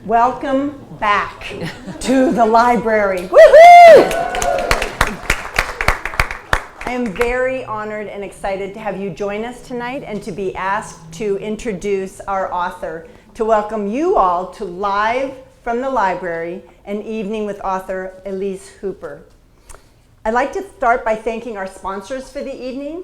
Welcome back to the library. Woohoo! I am very honored and excited to have you join us tonight and to be asked to introduce our author, to welcome you all to Live from the Library, an evening with author Elise Hooper. I'd like to start by thanking our sponsors for the evening,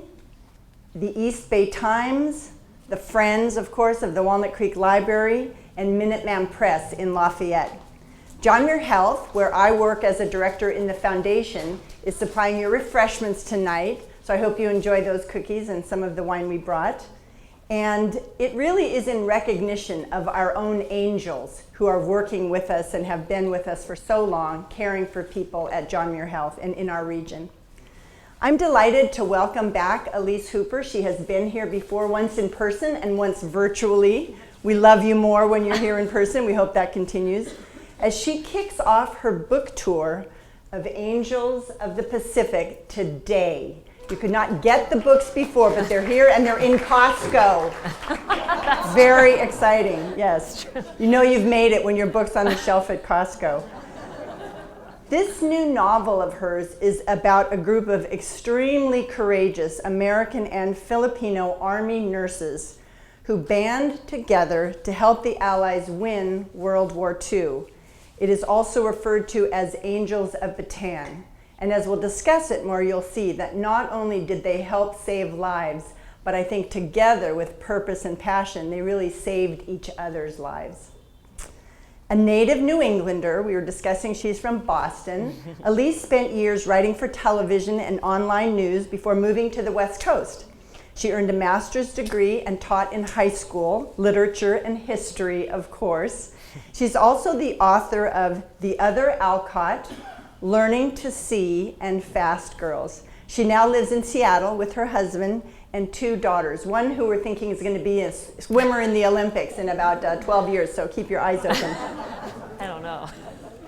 the East Bay Times, the Friends, of course, of the Walnut Creek Library, and Minuteman Press in Lafayette. John Muir Health, where I work as a director in the foundation, is supplying your refreshments tonight, so I hope you enjoy those cookies and some of the wine we brought. And it really is in recognition of our own angels who are working with us and have been with us for so long, caring for people at John Muir Health and in our region. I'm delighted to welcome back Elise Hooper. She has been here before, once in person and once virtually. We love you more when you're here in person. We hope that continues. As she kicks off her book tour of Angels of the Pacific today. You could not get the books before, but they're here and they're in Costco. Very exciting, yes. You know you've made it when your book's on the shelf at Costco. This new novel of hers is about a group of extremely courageous American and Filipino Army nurses who band together to help the Allies win World War II. It is also referred to as Angels of Batan. And as we'll discuss it more, you'll see that not only did they help save lives, but I think together with purpose and passion, they really saved each other's lives. A native New Englander, we were discussing she's from Boston, Elise spent years writing for television and online news before moving to the West Coast. She earned a master's degree and taught in high school, literature and history, of course. She's also the author of The Other Alcott, Learning to See, and Fast Girls. She now lives in Seattle with her husband and two daughters, one who we're thinking is going to be a swimmer in the Olympics in about 12 years, so keep your eyes open. I don't know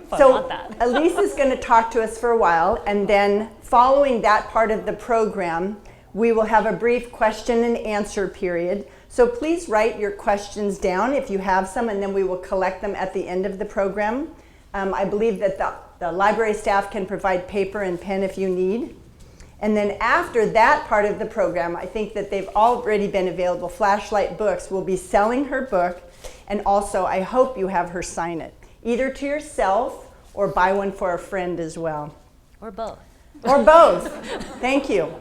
if I want that. Elise is going to talk to us for a while, and then following that part of the program, we will have a brief question and answer period. So please write your questions down if you have some, and then we will collect them at the end of the program. I believe that the library staff can provide paper and pen if you need. And then after that part of the program, I think that they've already been available. Flashlight Books will be selling her book, and also I hope you have her sign it, either to yourself or buy one for a friend as well. Or both. Or both. Thank you.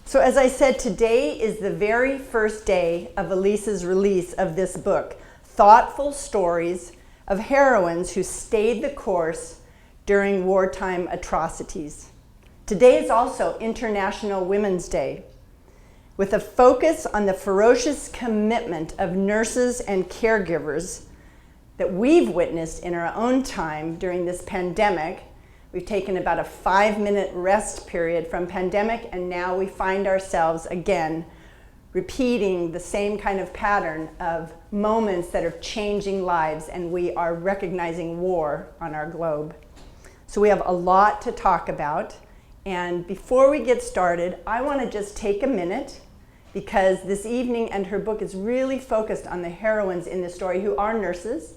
So as I said, today is the very first day of Elise's release of this book, Thoughtful Stories of Heroines Who Stayed the Course During Wartime Atrocities. Today is also International Women's Day, with a focus on the ferocious commitment of nurses and caregivers that we've witnessed in our own time during this pandemic. We've taken about a 5-minute rest period from pandemic, and now we find ourselves again repeating the same kind of pattern of moments that are changing lives, and we are recognizing war on our globe. So we have a lot to talk about, and before we get started, I want to just take a minute, because this evening and her book is really focused on the heroines in the story who are nurses,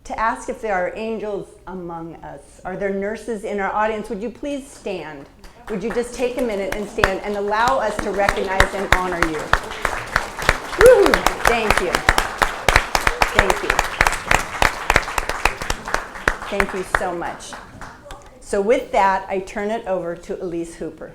to ask if there are angels among us. Are there nurses in our audience? Would you please stand? Would you just take a minute and stand and allow us to recognize and honor you? Woo! Thank you. Thank you. Thank you so much. So with that, I turn it over to Elise Hooper.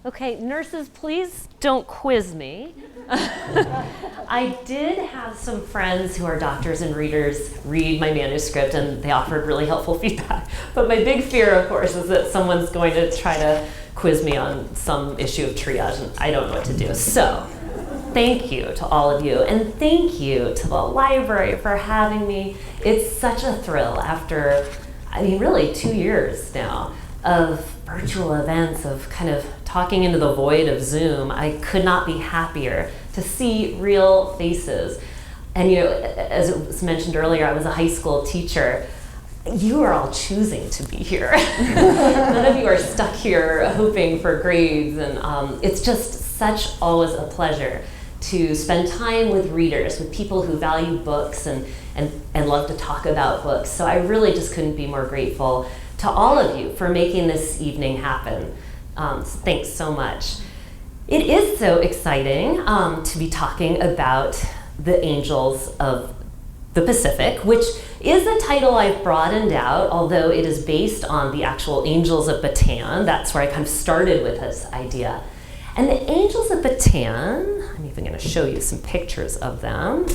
Okay, nurses, please don't quiz me. I did have some friends who are doctors and readers read my manuscript, and they offered really helpful feedback. But my big fear, of course, is that someone's going to try to quiz me on some issue of triage, and I don't know what to do. So thank you to all of you, and thank you to the library for having me. It's such a thrill after, really 2 years now of virtual events, of kind of talking into the void of Zoom. I could not be happier to see real faces. And as it was mentioned earlier, I was a high school teacher. You are all choosing to be here. None of you are stuck here hoping for grades, and it's just always a pleasure to spend time with readers, with people who value books and love to talk about books. So I really just couldn't be more grateful to all of you for making this evening happen. Thanks so much. It is so exciting to be talking about the Angels of the Pacific, which is a title I've broadened out, although it is based on the actual Angels of Batan. That's where I kind of started with this idea. And the Angels of Batan, I'm even going to show you some pictures of them,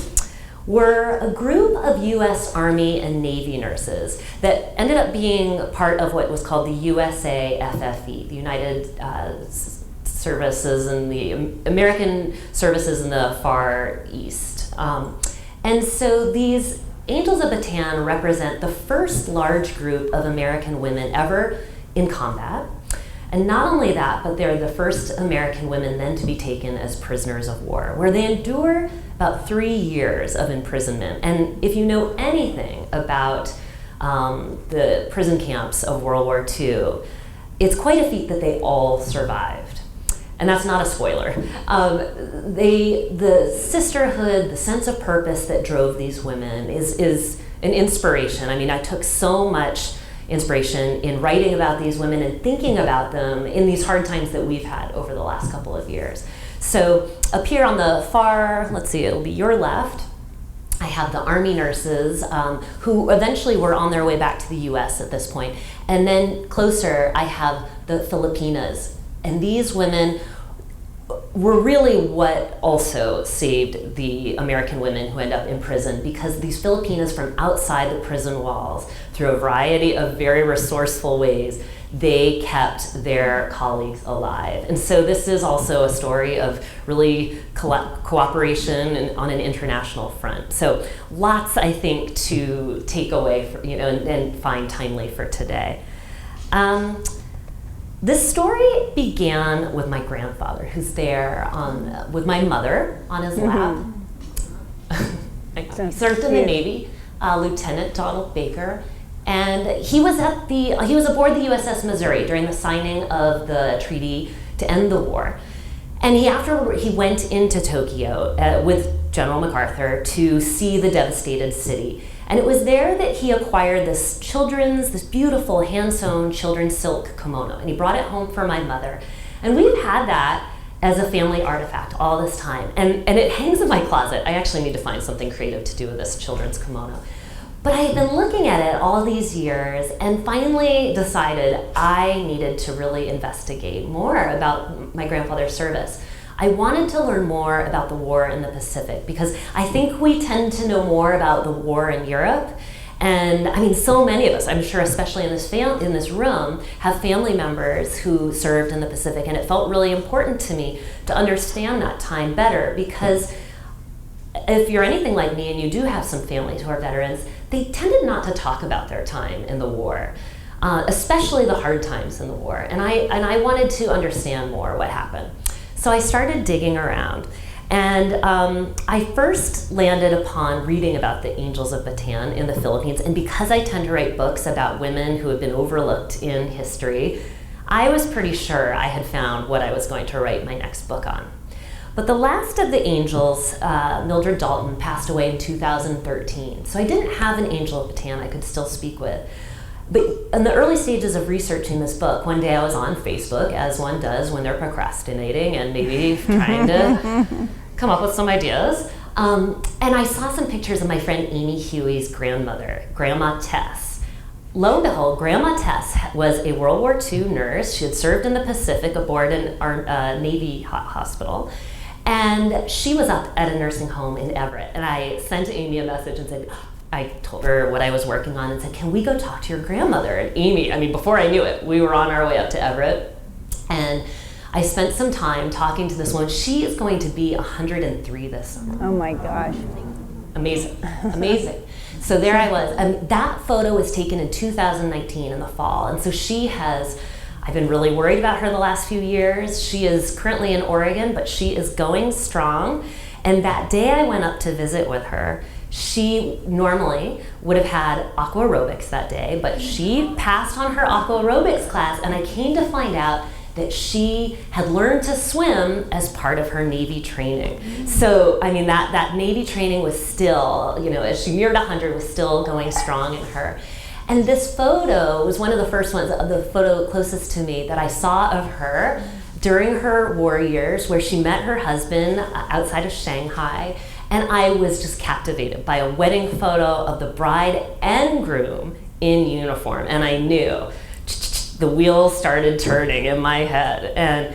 were a group of U.S. Army and Navy nurses that ended up being part of what was called the USAFFE, the United Services and the American Services in the Far East. And so these Angels of Batan represent the first large group of American women ever in combat. And not only that, but they're the first American women then to be taken as prisoners of war, where they endure about 3 years of imprisonment. And if you know anything about the prison camps of World War II, it's quite a feat that they all survived. And that's not a spoiler. The sisterhood, the sense of purpose that drove these women is an inspiration. I mean, I took so much inspiration in writing about these women and thinking about them in these hard times that we've had over the last couple of years. So up here on the far, let's see, it'll be your left, I have the Army nurses who eventually were on their way back to the US at this point. And then closer, I have the Filipinas. And these women were really what also saved the American women who end up in prison, because these Filipinas from outside the prison walls, through a variety of very resourceful ways, they kept their colleagues alive. And so this is also a story of really cooperation on an international front. So lots, I think, to take away and find timely for today. This story began with my grandfather, who's there with my mother on his lap. He served in the Navy, Lieutenant Donald Baker, and he was aboard the USS Missouri during the signing of the treaty to end the war. And he went into Tokyo with General MacArthur to see the devastated city. And it was there that he acquired this beautiful hand-sewn children's silk kimono. And he brought it home for my mother. And we've had that as a family artifact all this time. And it hangs in my closet. I actually need to find something creative to do with this children's kimono. But I had been looking at it all these years and finally decided I needed to really investigate more about my grandfather's service. I wanted to learn more about the war in the Pacific, because I think we tend to know more about the war in Europe. And I mean, so many of us, I'm sure, especially in this room, have family members who served in the Pacific. And it felt really important to me to understand that time better, because if you're anything like me and you do have some families who are veterans, they tended not to talk about their time in the war, especially the hard times in the war. And I wanted to understand more what happened. So I started digging around, and I first landed upon reading about the Angels of Batan in the Philippines. And because I tend to write books about women who have been overlooked in history, I was pretty sure I had found what I was going to write my next book on. But the last of the Angels, Mildred Dalton, passed away in 2013. So I didn't have an Angel of Batan I could still speak with. But in the early stages of researching this book, one day I was on Facebook, as one does when they're procrastinating and maybe trying to come up with some ideas. And I saw some pictures of my friend Amy Huey's grandmother, Grandma Tess. Lo and behold, Grandma Tess was a World War II nurse. She had served in the Pacific aboard a Navy hospital. And she was up at a nursing home in Everett. And I sent Amy a message and said, I told her what I was working on and said, can we go talk to your grandmother? And Amy, I mean, before I knew it, we were on our way up to Everett. And I spent some time talking to this woman. She is going to be 103 this summer. Oh my gosh. Amazing, amazing. So there I was. That photo was taken in 2019 in the fall. And so I've been really worried about her the last few years. She is currently in Oregon, but she is going strong. And that day I went up to visit with her, she normally would have had aqua aerobics that day, but she passed on her aqua aerobics class, and I came to find out that she had learned to swim as part of her Navy training. So, I mean, that Navy training was still, you know, as she neared 100, was still going strong in her. And this photo was one of the first ones, the photo closest to me that I saw of her during her war years, where she met her husband outside of Shanghai. And I was just captivated by a wedding photo of the bride and groom in uniform. And I knew the wheels started turning in my head. And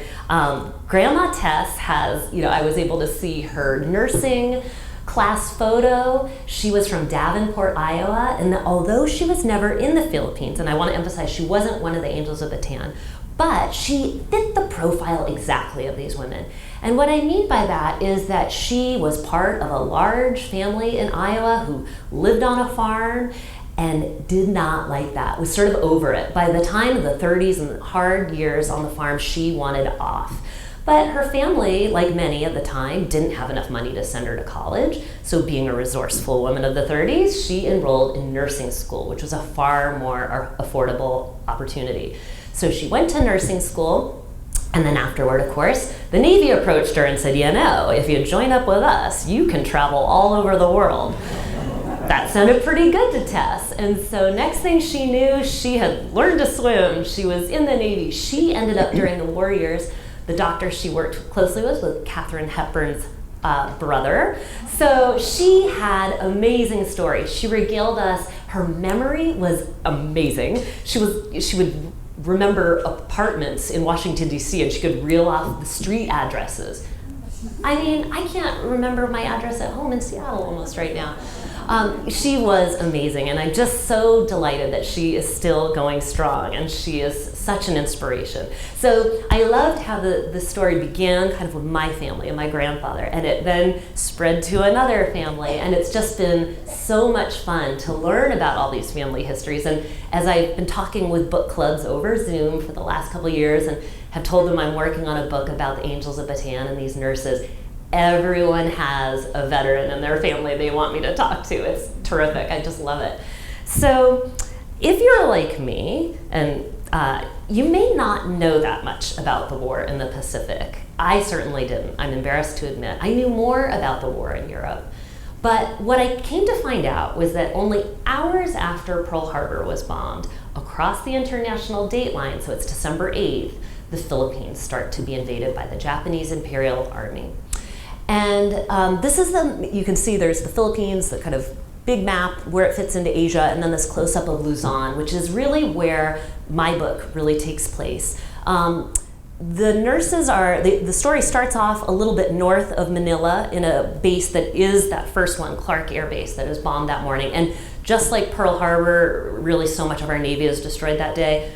Grandma Tess has, you know, I was able to see her nursing class photo. She was from Davenport, Iowa. And although she was never in the Philippines, and I want to emphasize she wasn't one of the Angels of Batan, but she fit the profile exactly of these women. And what I mean by that is that she was part of a large family in Iowa who lived on a farm and did not like that, was sort of over it. By the time of the 30s and hard years on the farm, she wanted off. But her family, like many at the time, didn't have enough money to send her to college. So being a resourceful woman of the 30s, she enrolled in nursing school, which was a far more affordable opportunity. So she went to nursing school. And then afterward, of course, the Navy approached her and said, you know, if you join up with us, you can travel all over the world. That sounded pretty good to Tess. And so next thing she knew, she had learned to swim. She was in the Navy. She ended up during the war years, the doctor she worked closely with Katharine Hepburn's brother. So she had amazing stories. She regaled us. Her memory was amazing. She would remember apartments in Washington, D.C., and she could reel off the street addresses. I mean, I can't remember my address at home in Seattle almost right now. She was amazing, and I'm just so delighted that she is still going strong, and she is such an inspiration. So I loved how the story began kind of with my family and my grandfather, and it then spread to another family, and it's just been so much fun to learn about all these family histories. And as I've been talking with book clubs over Zoom for the last couple of years and have told them I'm working on a book about the Angels of Batan and these nurses, everyone has a veteran in their family they want me to talk to. It's terrific. I just love it. So if you're like me, and you may not know that much about the war in the Pacific. I certainly didn't. I'm embarrassed to admit. I knew more about the war in Europe. But what I came to find out was that only hours after Pearl Harbor was bombed, across the international date line, so it's December 8th, the Philippines start to be invaded by the Japanese Imperial Army. And this is you can see there's the Philippines, the kind of big map where it fits into Asia, and then this close-up of Luzon, which is really where my book really takes place. The nurses the story starts off a little bit north of Manila in a base that is that first one, Clark Air Base, that is bombed that morning. And just like Pearl Harbor, really so much of our Navy is destroyed that day.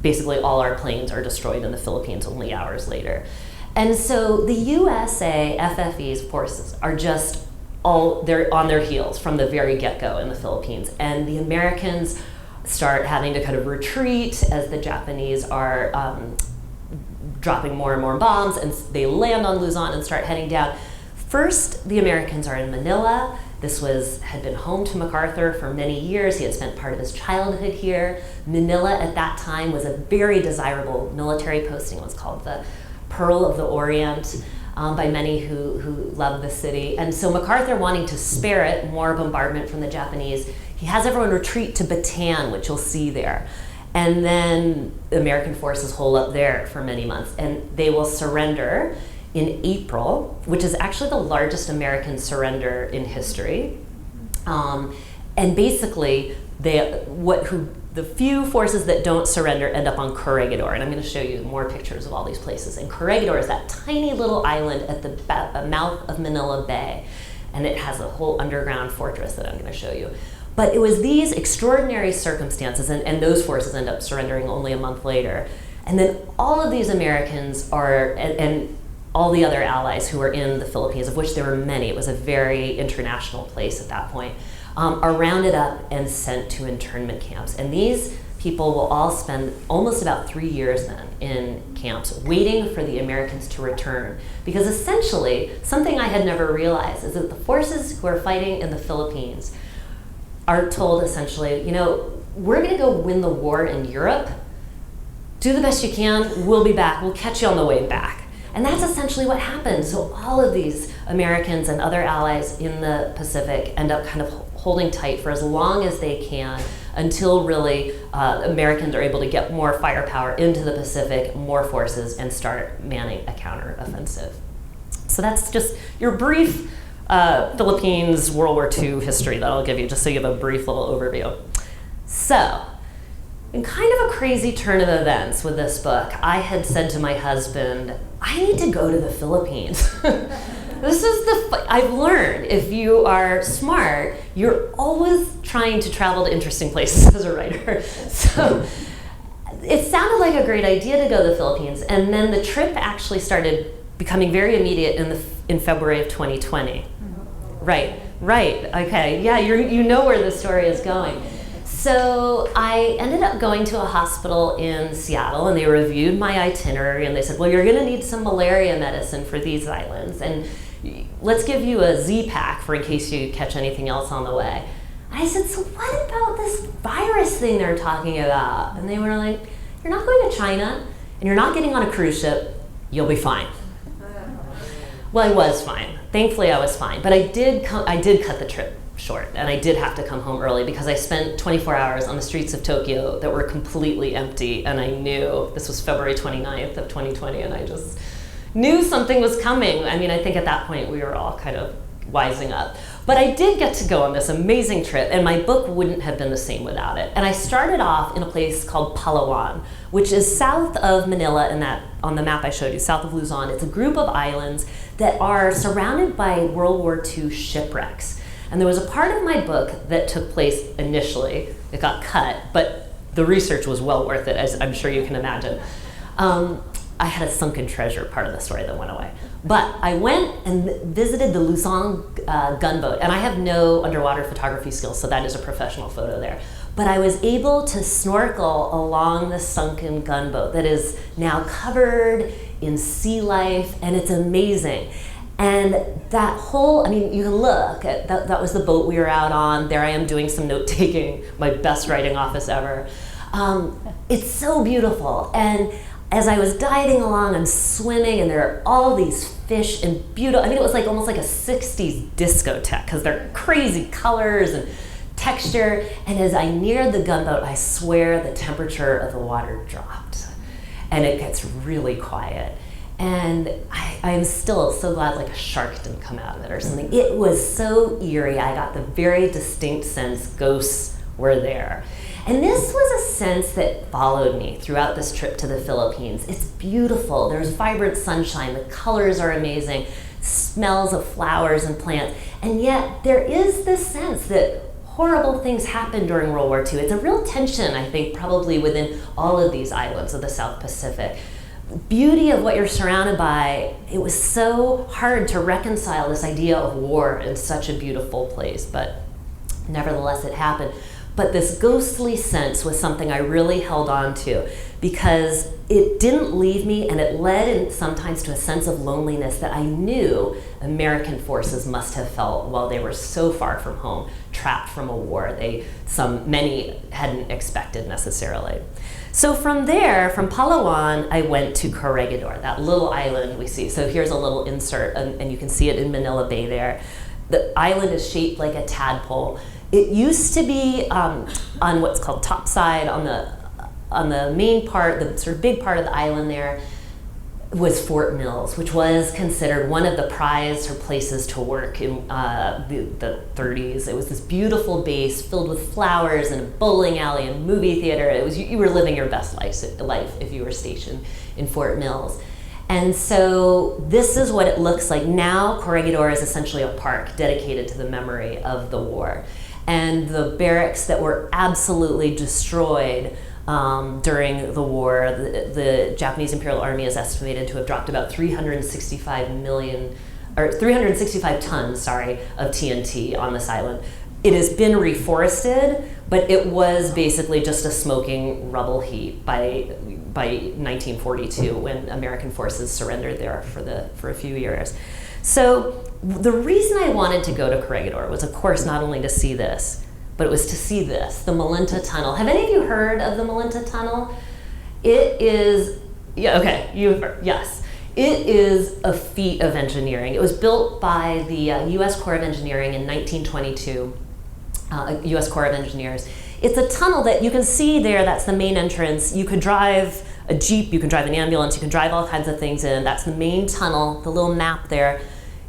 Basically all our planes are destroyed in the Philippines only hours later. And so the USA FFE's forces are just they're on their heels from the very get-go in the Philippines. And the Americans start having to kind of retreat as the Japanese are dropping more and more bombs, and they land on Luzon and start heading down. First, the Americans are in Manila. This had been home to MacArthur for many years. He had spent part of his childhood here. Manila at that time was a very desirable military posting. It was called the Pearl of the Orient by many who loved the city. And so MacArthur, wanting to spare it more bombardment from the Japanese, he has everyone retreat to Batan, which you'll see there. And then the American forces hold up there for many months, and they will surrender in April, which is actually the largest American surrender in history. And basically, the few forces that don't surrender end up on Corregidor, and I'm going to show you more pictures of all these places. And Corregidor is that tiny little island at the mouth of Manila Bay, and it has a whole underground fortress that I'm going to show you. But it was these extraordinary circumstances, and those forces end up surrendering only a month later. And then all of these Americans and all the other allies who were in the Philippines, of which there were many, it was a very international place at that point, are rounded up and sent to internment camps. And these people will all spend almost about 3 years then in camps, waiting for the Americans to return. Because essentially, something I had never realized is that the forces who are fighting in the Philippines are told essentially, we're going to go win the war in Europe. do the best you can, we'll be back, we'll catch you on the way back. And that's essentially what happened. So all of these Americans and other allies in the Pacific end up kind of holding tight for as long as they can until really Americans are able to get more firepower into the Pacific, more forces, and start manning a counteroffensive. So that's just your brief Philippines World War II history that I'll give you, just so you have a brief little overview. So, in kind of a crazy turn of events with this book, I had said to my husband, I need to go to the Philippines. I've learned if you are smart, you're always trying to travel to interesting places as a writer. So it sounded like a great idea to go to the Philippines, and then the trip actually started becoming very immediate in February of 2020. Right, okay, yeah, you know where the story is going. So I ended up going to a hospital in Seattle, and they reviewed my itinerary, and they said, well, you're gonna need some malaria medicine for these islands, and let's give you a Z-pack for in case you catch anything else on the way. And I said, so what about this virus thing they're talking about? And they were like, you're not going to China, and you're not getting on a cruise ship, you'll be fine. Well, I was fine. Thankfully, I was fine. But I did cut the trip short, and I did have to come home early because I spent 24 hours on the streets of Tokyo that were completely empty, and I knew, this was February 29th of 2020, and I just knew something was coming. I mean, I think at that point we were all kind of wising up. But I did get to go on this amazing trip, and my book wouldn't have been the same without it. And I started off in a place called Palawan, which is south of Manila, on the map I showed you, south of Luzon. It's a group of islands that are surrounded by World War II shipwrecks. And there was a part of my book that took place initially. It got cut, but the research was well worth it, as I'm sure you can imagine. I had a sunken treasure part of the story that went away. But I went and visited the Luzon gunboat, and I have no underwater photography skills, so that is a professional photo there. But I was able to snorkel along the sunken gunboat that is now covered in sea life, and it's amazing. And that whole, I mean, you can look at that was the boat we were out on. There I am doing some note taking, my best writing office ever. It's so beautiful. And as I was diving along, I'm swimming, and there are all these fish and beautiful, I mean, it was like almost like a 60s discotheque because they're crazy colors and texture. And as I neared the gunboat, I swear the temperature of the water dropped, and it gets really quiet. And I am still so glad like a shark didn't come out of it or something. It was so eerie. I got the very distinct sense ghosts were there. And this was a sense that followed me throughout this trip to the Philippines. It's beautiful. There's vibrant sunshine. The colors are amazing. Smells of flowers and plants. And yet there is this sense that horrible things happened during World War II. It's a real tension, I think, probably within all of these islands of the South Pacific. Beauty of what you're surrounded by, it was so hard to reconcile this idea of war in such a beautiful place, but nevertheless it happened. But this ghostly sense was something I really held on to because it didn't leave me, and it led sometimes to a sense of loneliness that I knew American forces must have felt while they were so far from home, trapped from a war many hadn't expected necessarily. So from there, from Palawan, I went to Corregidor, that little island we see. So here's a little insert, and you can see it in Manila Bay there. The island is shaped like a tadpole. It used to be on what's called topside, on the main part, the sort of big part of the island there, was Fort Mills, which was considered one of the prized places to work in the 30s. It was this beautiful base filled with flowers and a bowling alley and movie theater. It was, you were living your best life if you were stationed in Fort Mills. And so this is what it looks like. Now Corregidor is essentially a park dedicated to the memory of the war. And the barracks that were absolutely destroyed during the war, the Japanese Imperial Army is estimated to have dropped about 365 tons, of TNT on this island. It has been reforested, but it was basically just a smoking rubble heap by 1942 when American forces surrendered there for a few years. So the reason I wanted to go to Corregidor was, of course, not only to see this, but it was to see this, the Melinda Tunnel. Have any of you heard of the Melinda Tunnel? It is, yeah, okay, yes. It is a feat of engineering. It was built by the U.S. Corps of Engineering in 1922, U.S. Corps of Engineers. It's a tunnel that you can see there, that's the main entrance. You could drive a Jeep, you can drive an ambulance, you can drive all kinds of things in. That's the main tunnel, the little map there.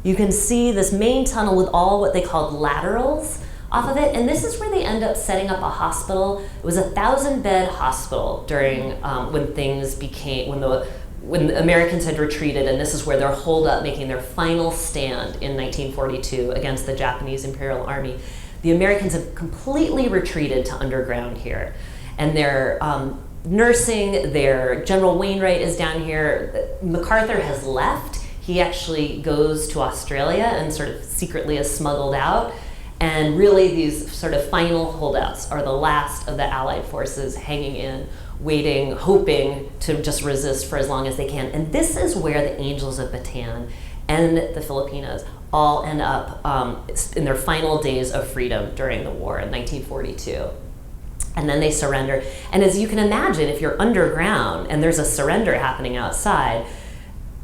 You can see this main tunnel with all what they called laterals off of it, and this is where they end up setting up a hospital. It was a 1,000-bed hospital during when things became, when the Americans had retreated, and this is where they're holed up making their final stand in 1942 against the Japanese Imperial Army. The Americans have completely retreated to underground here, and they're nursing. Their General Wainwright is down here. MacArthur has left. He actually goes to Australia and sort of secretly is smuggled out. And really these sort of final holdouts are the last of the Allied forces hanging in, waiting, hoping to just resist for as long as they can. And this is where the Angels of Batan and the Filipinos all end up in their final days of freedom during the war in 1942. And then they surrender. And as you can imagine, if you're underground and there's a surrender happening outside,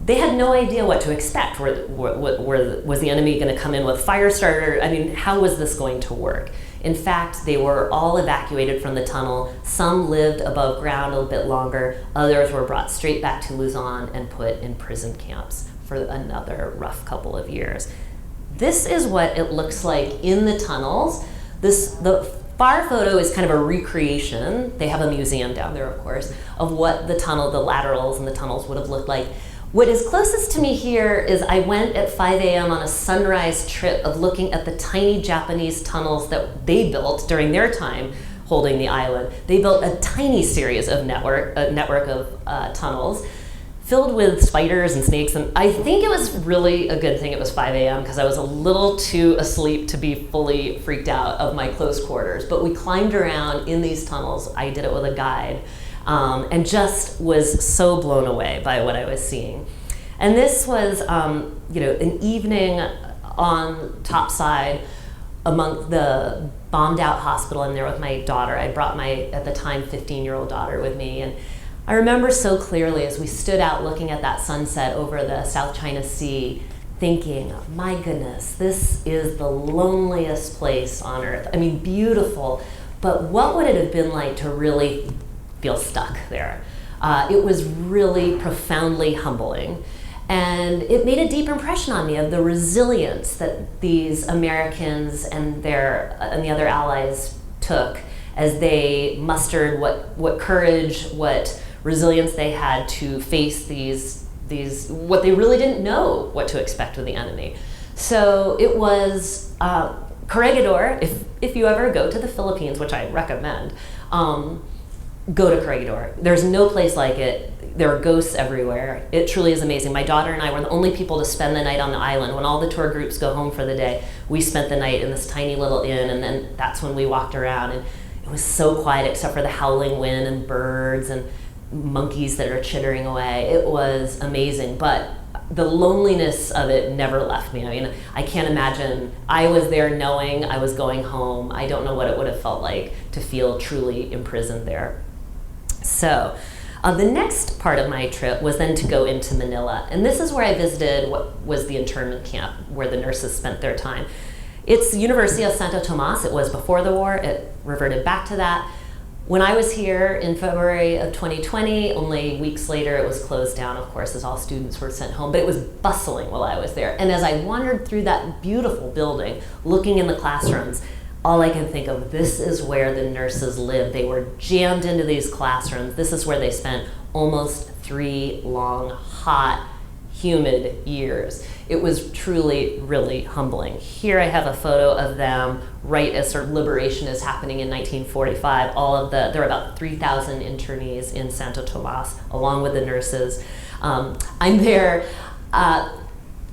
they had no idea what to expect. Was the enemy going to come in with fire starter? I mean, how was this going to work? In fact, they were all evacuated from the tunnel. Some lived above ground a little bit longer. Others were brought straight back to Luzon and put in prison camps for another rough couple of years. This is what it looks like in the tunnels. The far photo is kind of a recreation. They have a museum down there, of course, of what the tunnel, the laterals and the tunnels would have looked like. What is closest to me here is I went at 5 a.m. on a sunrise trip of looking at the tiny Japanese tunnels that they built during their time holding the island. They built a tiny series of network of tunnels filled with spiders and snakes, and I think it was really a good thing it was 5 a.m. because I was a little too asleep to be fully freaked out of my close quarters. But we climbed around in these tunnels. I did it with a guide. And just was so blown away by what I was seeing. And this was, an evening on topside among the bombed out hospital. I'm there with my daughter. I brought my, at the time, 15-year-old daughter with me. And I remember so clearly as we stood out looking at that sunset over the South China Sea, thinking, my goodness, this is the loneliest place on earth. I mean, beautiful, but what would it have been like to really feel stuck there? It was really profoundly humbling. And it made a deep impression on me of the resilience that these Americans and the other allies took as they mustered what courage, what resilience they had to face these what they really didn't know what to expect with the enemy. So it was Corregidor. If you ever go to the Philippines, which I recommend, go to Corregidor. There's no place like it. There are ghosts everywhere. It truly is amazing. My daughter and I were the only people to spend the night on the island. When all the tour groups go home for the day, we spent the night in this tiny little inn, and then that's when we walked around. And it was so quiet except for the howling wind and birds and monkeys that are chittering away. It was amazing, but the loneliness of it never left me. I mean, I can't imagine. I was there knowing I was going home. I don't know what it would have felt like to feel truly imprisoned there. So the next part of my trip was then to go into Manila. And this is where I visited what was the internment camp where the nurses spent their time. It's the University of Santo Tomas. It was before the war. It reverted back to that. When I was here in February of 2020, only weeks later it was closed down, of course, as all students were sent home. But it was bustling while I was there. And as I wandered through that beautiful building, looking in the classrooms, all I can think of, this is where the nurses lived. They were jammed into these classrooms. This is where they spent almost 3 long, hot, humid years. It was truly, really humbling. Here I have a photo of them right as sort of liberation is happening in 1945. There are about 3,000 internees in Santo Tomas, along with the nurses. I'm there.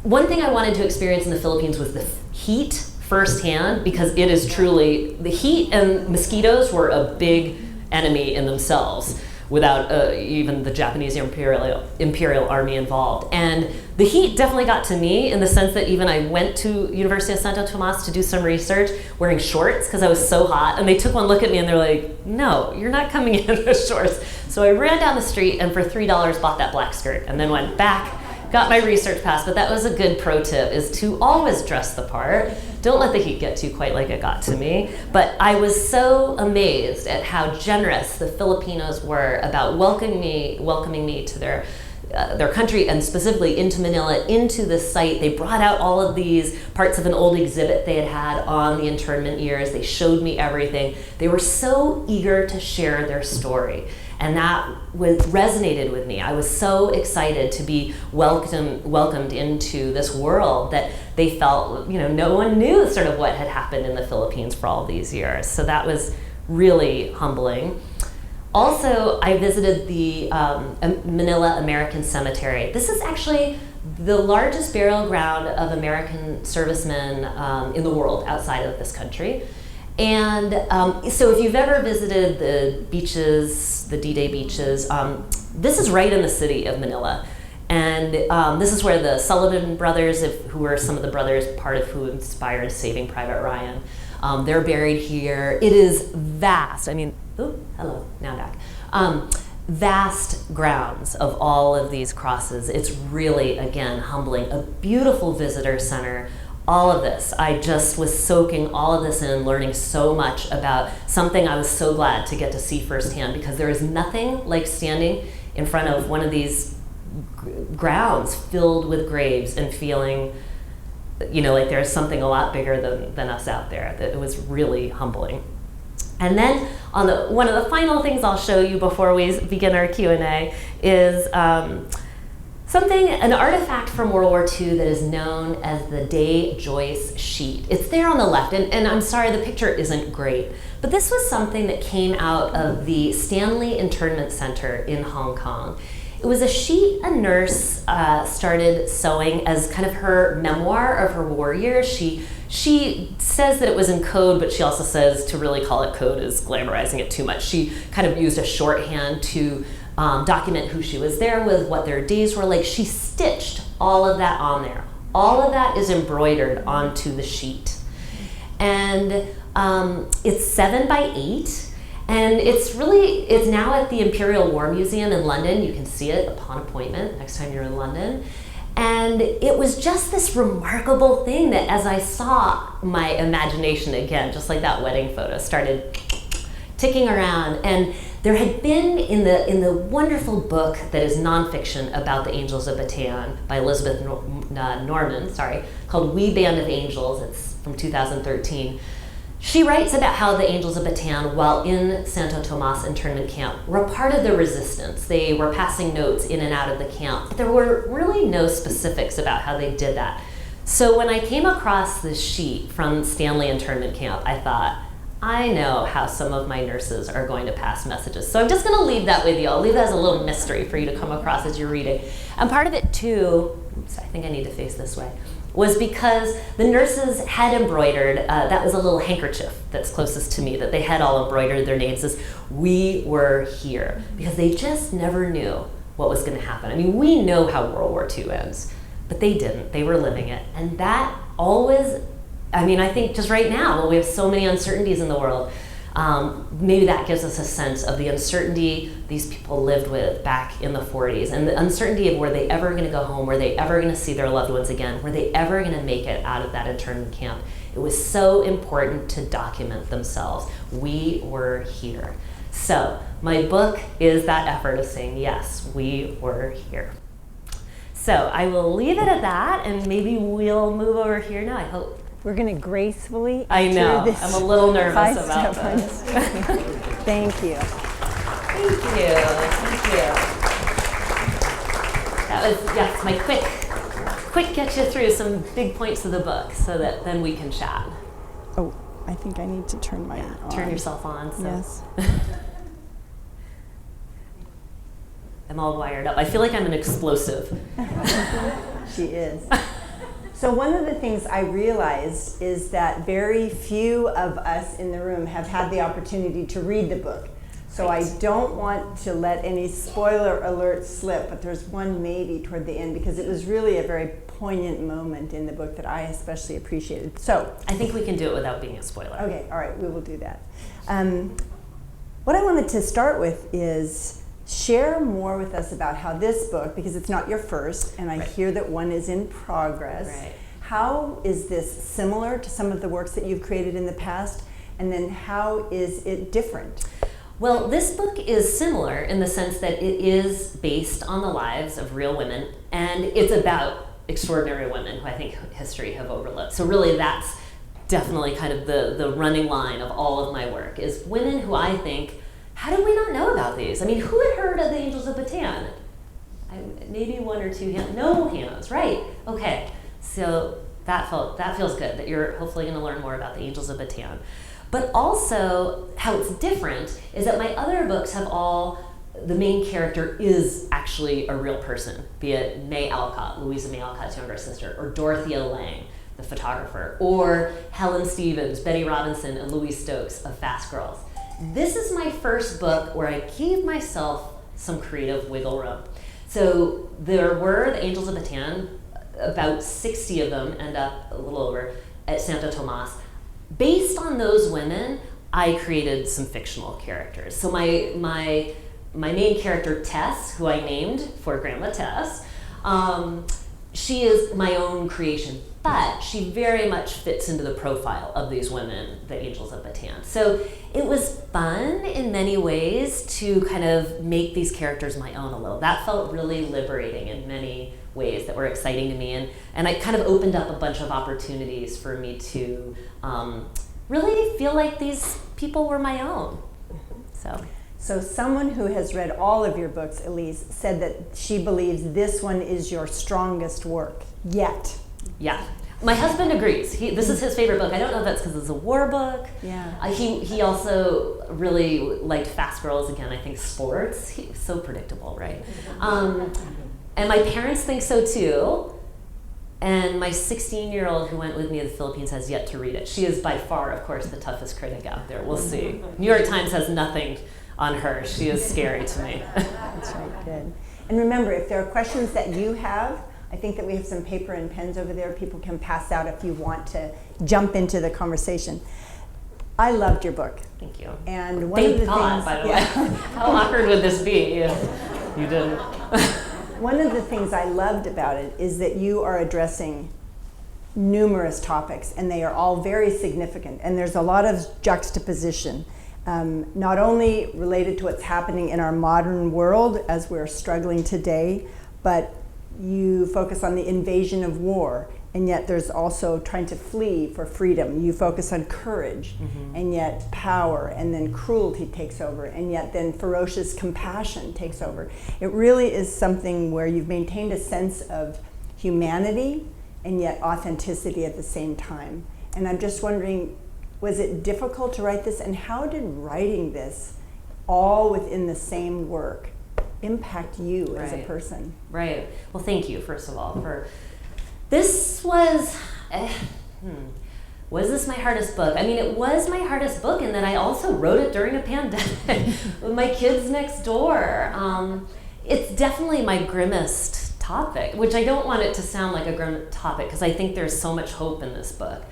One thing I wanted to experience in the Philippines was the heat firsthand, because it is truly, the heat and mosquitoes were a big enemy in themselves without even the Japanese Imperial Army involved. And the heat definitely got to me in the sense that even I went to University of Santo Tomas to do some research wearing shorts because I was so hot. And they took one look at me and they're like, no, you're not coming in with shorts. So I ran down the street and for $3 bought that black skirt and then went back, got my research pass. But that was a good pro tip, is to always dress the part. Don't let the heat get to you quite like it got to me. But I was so amazed at how generous the Filipinos were about welcoming me to their country, and specifically into Manila, into the site. They brought out all of these parts of an old exhibit they had had on the internment years. They showed me everything. They were so eager to share their story. And that resonated with me. I was so excited to be welcomed into this world that they felt, no one knew sort of what had happened in the Philippines for all these years. So that was really humbling. Also, I visited the Manila American Cemetery. This is actually the largest burial ground of American servicemen in the world outside of this country. And so if you've ever visited the beaches, the D-Day beaches, this is right in the city of Manila. And this is where the Sullivan brothers, who were some of the brothers, part of who inspired Saving Private Ryan, they're buried here. It is vast. I mean, oh, hello, now I'm back. Vast grounds of all of these crosses. It's really, again, humbling. A beautiful visitor center. All of this, I just was soaking all of this in, learning so much about something I was so glad to get to see firsthand, because there is nothing like standing in front of one of these grounds filled with graves and feeling, like there's something a lot bigger than us out there. That it was really humbling. And then one of the final things I'll show you before we begin our Q&A is an artifact from World War II that is known as the Day Joyce sheet. It's there on the left, and I'm sorry, the picture isn't great, but this was something that came out of the Stanley Internment Center in Hong Kong. It was a sheet a nurse started sewing as kind of her memoir of her war years. She says that it was in code, but she also says to really call it code is glamorizing it too much. She kind of used a shorthand to document who she was there with, what their days were like. She stitched all of that on there. All of that is embroidered onto the sheet. And it's 7 by 8. And it's now at the Imperial War Museum in London. You can see it upon appointment next time you're in London. And it was just this remarkable thing that as I saw, my imagination again, just like that wedding photo, started ticking around. And there had been in the wonderful book that is nonfiction about the Angels of Batan by Elizabeth Norman, called We Band of Angels. It's from 2013. She writes about how the Angels of Batan, while in Santo Tomas internment camp, were a part of the resistance. They were passing notes in and out of the camp, but there were really no specifics about how they did that. So when I came across this sheet from Stanley internment camp, I thought, I know how some of my nurses are going to pass messages. So I'm just going to leave that with you. I'll leave that as a little mystery for you to come across as you're reading. And part of it too, oops, I think I need to face this way, was because the nurses had embroidered, that was a little handkerchief that's closest to me, that they had all embroidered their names as "We were here," because they just never knew what was going to happen. I mean, we know how World War II ends, but they didn't. They were living it. And that always, I think just right now, when we have so many uncertainties in the world, maybe that gives us a sense of the uncertainty these people lived with back in the 40s, and the uncertainty of were they ever going to go home, were they ever going to see their loved ones again, were they ever going to make it out of that internment camp. It was so important to document themselves. We were here. So my book is that effort of saying, yes, we were here. So I will leave it at that, and maybe we'll move over here now, I hope. We're going to gracefully I know. this I'm a little nervous about this. Thank you. Thank you. Thank you. That was, yes, my quick get you through some big points of the book so that then we can chat. Oh, I think I need to turn my on. Turn yourself on. So. Yes. I'm all wired up. I feel like I'm an explosive. She is. So one of the things I realized is that very few of us in the room have had the opportunity to read the book. So I don't want to let any spoiler alert slip, but there's one maybe toward the end, because it was really a very poignant moment in the book that I especially appreciated. So I think we can do it without being a spoiler. okay, all right, we will do that. What I wanted to start with is share more with us about how this book, because it's not your first, and I hear that one is in progress. Right. How is this similar to some of the works that you've created in the past, and then how is it different? Well, this book is similar in the sense that it is based on the lives of real women, and it's about extraordinary women who I think history have overlooked. So really that's definitely kind of the running line of all of my work, is women who I think, how did we not know about these? I mean, who had heard of the Angels of Batan? Maybe one or two hands, no hands, right? Okay, so that feels good, that you're hopefully gonna learn more about the Angels of Batan. But also, how it's different is that my other books have the main character is actually a real person, be it May Alcott, Louisa May Alcott's younger sister, or Dorothea Lange, the photographer, or Helen Stevens, Betty Robinson, and Louise Stokes of Fast Girls. This is my first book where I gave myself some creative wiggle room. So there were the Angels of Batan, about 60 of them end up, a little over, at Santo Tomas. Based on those women, I created some fictional characters. So my main character, Tess, who I named for Grandma Tess, she is my own creation, but she very much fits into the profile of these women, the Angels of Batan. So it was fun in many ways to kind of make these characters my own a little. That felt really liberating in many ways that were exciting to me, and it kind of opened up a bunch of opportunities for me to really feel like these people were my own. So someone who has read all of your books, Elise, said that she believes this one is your strongest work yet. Yeah. My husband agrees. This is his favorite book. I don't know if that's because it's a war book. Yeah. He also really liked Fast Girls, again, I think sports. He's so predictable, right? And my parents think so too. And my 16-year-old who went with me to the Philippines has yet to read it. She is by far, of course, the toughest critic out there. We'll see. New York Times has nothing on her. She is scary to me. That's right, good. And remember, if there are questions that you have, I think that we have some paper and pens over there people can pass out if you want to jump into the conversation. I loved your book. Thank you. And one of the things, by the way. How awkward would this be if you didn't? One of the things I loved about it is that you are addressing numerous topics, and they are all very significant, and there's a lot of juxtaposition, not only related to what's happening in our modern world as we're struggling today, but you focus on the invasion of war, and yet there's also trying to flee for freedom. You focus on courage, and yet power, and then cruelty takes over, and yet then ferocious compassion takes over. It really is something where you've maintained a sense of humanity and yet authenticity at the same time. And I'm just wondering, was it difficult to write this, and how did writing this all within the same work impact you as a person? Right. Well, thank you, first of all, for this was this my hardest book? I mean, it was my hardest book in that I also wrote it during a pandemic with my kids next door. It's definitely my grimmest topic, which I don't want it to sound like a grim topic because I think there's so much hope in this book.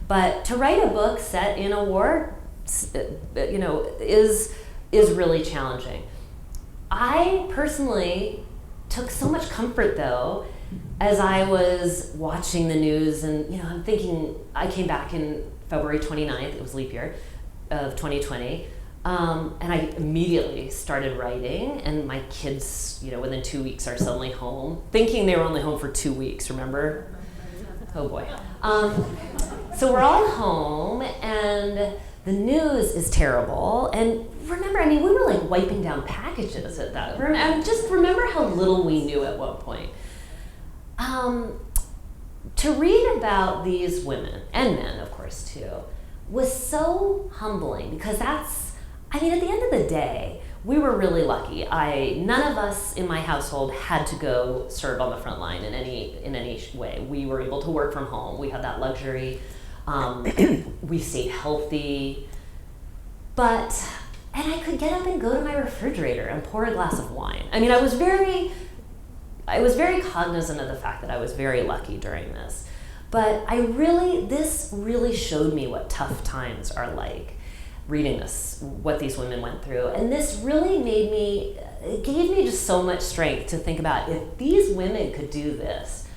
But to write a book set in a war, is really challenging. I personally took so much comfort, though, as I was watching the news, and I'm thinking, I came back in February 29th, it was leap year, of 2020, and I immediately started writing, and my kids, within 2 weeks are suddenly home, thinking they were only home for 2 weeks, remember? Oh boy. So we're all home, and the news is terrible, and remember, we were like wiping down packages at that. And just remember how little we knew at one point. To read about these women, and men, of course, too, was so humbling because at the end of the day, we were really lucky. None of us in my household had to go serve on the front line in any way. We were able to work from home. We had that luxury. We stayed healthy. But and I could get up and go to my refrigerator and pour a glass of wine. I mean, I was very cognizant of the fact that I was very lucky during this. But this really showed me what tough times are like, reading this, what these women went through. And this really it gave me just so much strength to think about, if these women could do this,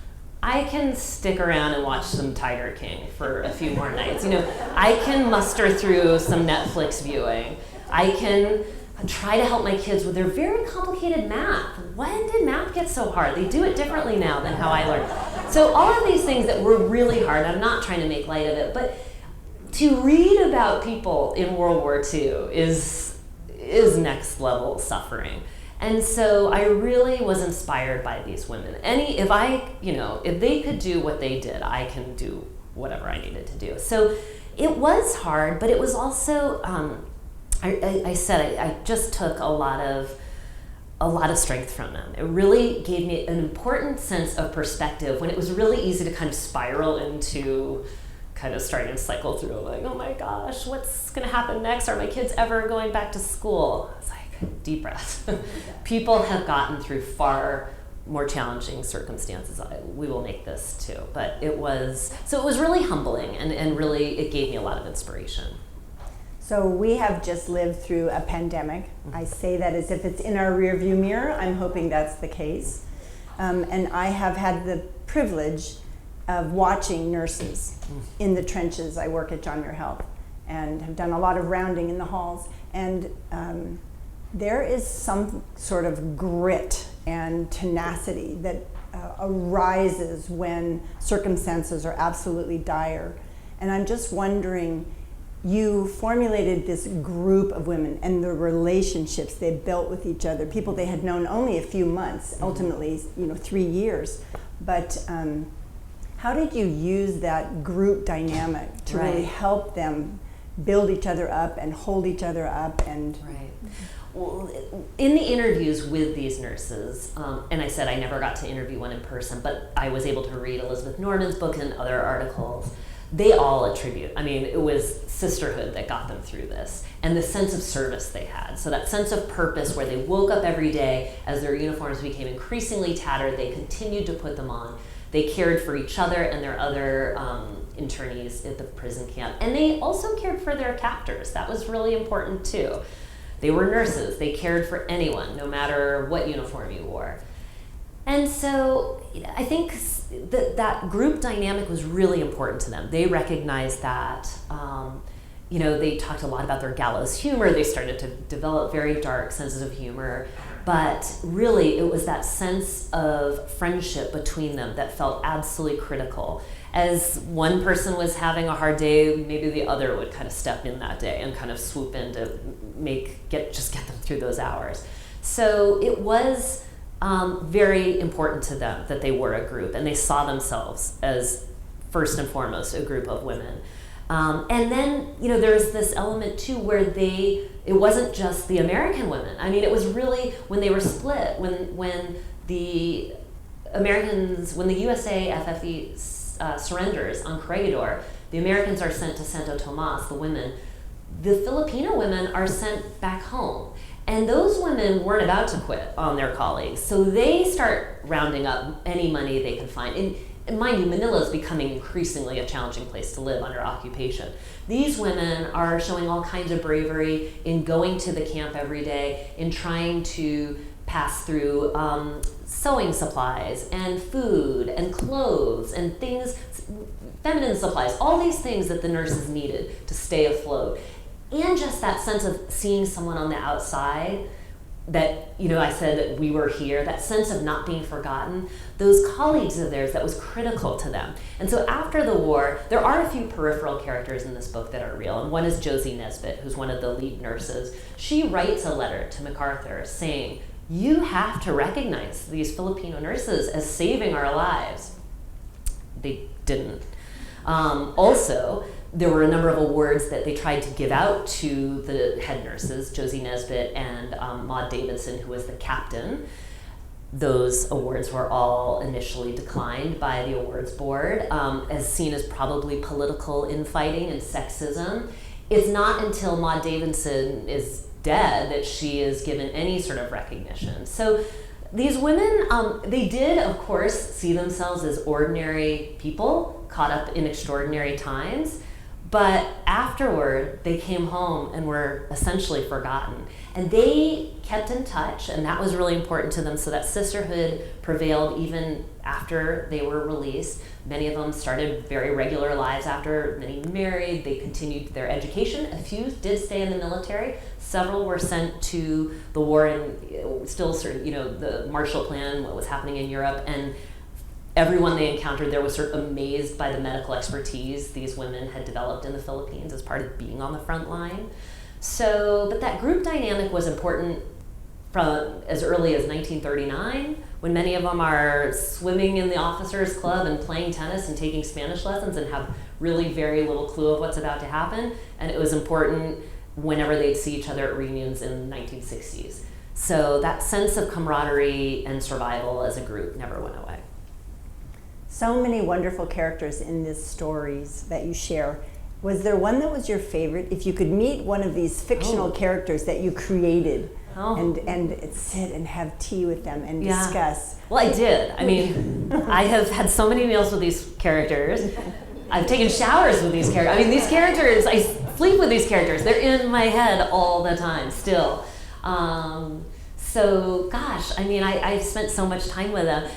I can stick around and watch some Tiger King for a few more nights. I can muster through some Netflix viewing. I can try to help my kids with their very complicated math. When did math get so hard? They do it differently now than how I learned. So all of these things that were really hard, I'm not trying to make light of it, but to read about people in World War II is next level suffering. And so I really was inspired by these women. If they could do what they did, I can do whatever I needed to do. So it was hard, but it was also, I just took a lot of strength from them. It really gave me an important sense of perspective when it was really easy to kind of spiral into kind of starting to cycle through, like, oh my gosh, what's going to happen next? Are my kids ever going back to school? I was like, deep breath. People have gotten through far more challenging circumstances. We will make this too. But it was really humbling, and really it gave me a lot of inspiration. So we have just lived through a pandemic. I say that as if it's in our rearview mirror. I'm hoping that's the case. And I have had the privilege of watching nurses in the trenches. I work at John Muir Health and have done a lot of rounding in the halls. And there is some sort of grit and tenacity that arises when circumstances are absolutely dire. And I'm just wondering, you formulated this group of women and the relationships they built with each other, people they had known only a few months, ultimately 3 years. But how did you use that group dynamic to really help them build each other up and hold each other up? And Well, in the interviews with these nurses, and I said I never got to interview one in person, but I was able to read Elizabeth Norman's book and other articles. They all attribute, it was sisterhood that got them through this, and the sense of service they had. So that sense of purpose where they woke up every day as their uniforms became increasingly tattered, they continued to put them on. They cared for each other and their other internees at the prison camp. And they also cared for their captors. That was really important too. They were nurses. They cared for anyone, no matter what uniform you wore. And so I think that group dynamic was really important to them. They recognized that, they talked a lot about their gallows humor. They started to develop very dark senses of humor. But really, it was that sense of friendship between them that felt absolutely critical. As one person was having a hard day, maybe the other would kind of step in that day and kind of swoop in to get them through those hours. So it was very important to them that they were a group, and they saw themselves as first and foremost a group of women. And then, there's this element too where it wasn't just the American women. It was really when they were split, when the USA FFE surrenders on Corregidor, the Americans are sent to Santo Tomas, the women. The Filipino women are sent back home. And those women weren't about to quit on their colleagues. So they start rounding up any money they can find. And mind you, Manila is becoming increasingly a challenging place to live under occupation. These women are showing all kinds of bravery in going to the camp every day, in trying to pass through sewing supplies and food and clothes and things, feminine supplies, all these things that the nurses needed to stay afloat. And just that sense of seeing someone on the outside that, I said that we were here, that sense of not being forgotten, those colleagues of theirs, that was critical to them. And so after the war, there are a few peripheral characters in this book that are real, and one is Josie Nesbitt, who's one of the lead nurses. She writes a letter to MacArthur saying, you have to recognize these Filipino nurses as saving our lives. They didn't. Also, there were a number of awards that they tried to give out to the head nurses, Josie Nesbitt and Maud Davidson, who was the captain. Those awards were all initially declined by the awards board, as seen as probably political infighting and sexism. It's not until Maud Davidson is dead that she is given any sort of recognition. So these women, they did, of course, see themselves as ordinary people caught up in extraordinary times, but afterward, they came home and were essentially forgotten. And they kept in touch, and that was really important to them, so that sisterhood prevailed even after they were released. Many of them started very regular lives after, many married, they continued their education. A few did stay in the military. Several were sent to the war and still sort of, the Marshall Plan, what was happening in Europe, and everyone they encountered there was sort of amazed by the medical expertise these women had developed in the Philippines as part of being on the front line. So, but that group dynamic was important from as early as 1939, when many of them are swimming in the officers' club and playing tennis and taking Spanish lessons and have really very little clue of what's about to happen. And it was important whenever they'd see each other at reunions in the 1960s. So that sense of camaraderie and survival as a group never went away. So many wonderful characters in these stories that you share. Was there one that was your favorite? If you could meet one of these fictional characters that you created and sit and have tea with them and discuss. Well, I did. I mean, I have had so many meals with these characters. I've taken showers with these characters. I mean, these characters, I sleep with these characters. They're in my head all the time still. So, gosh, I mean, I've spent so much time with them.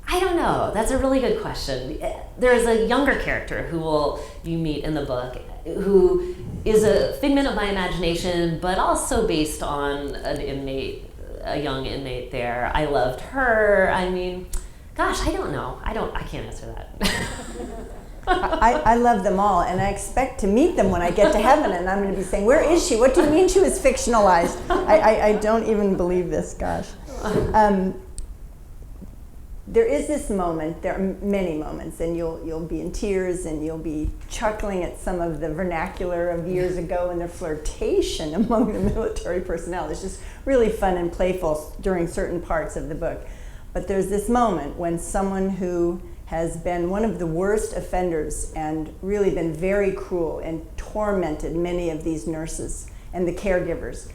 I don't know. That's a really good question. There's a younger character who you meet in the book who is a figment of my imagination, but also based on a young inmate there. I loved her. I mean, gosh, I don't know. I can't answer that. I love them all, and I expect to meet them when I get to heaven, and I'm going to be saying, where is she? What do you mean she was fictionalized? I don't even believe this, gosh. There is this moment, there are many moments, and you'll be in tears and you'll be chuckling at some of the vernacular of years ago and the flirtation among the military personnel. It's just really fun and playful during certain parts of the book. But there's this moment when someone who has been one of the worst offenders and really been very cruel and tormented many of these nurses and the caregivers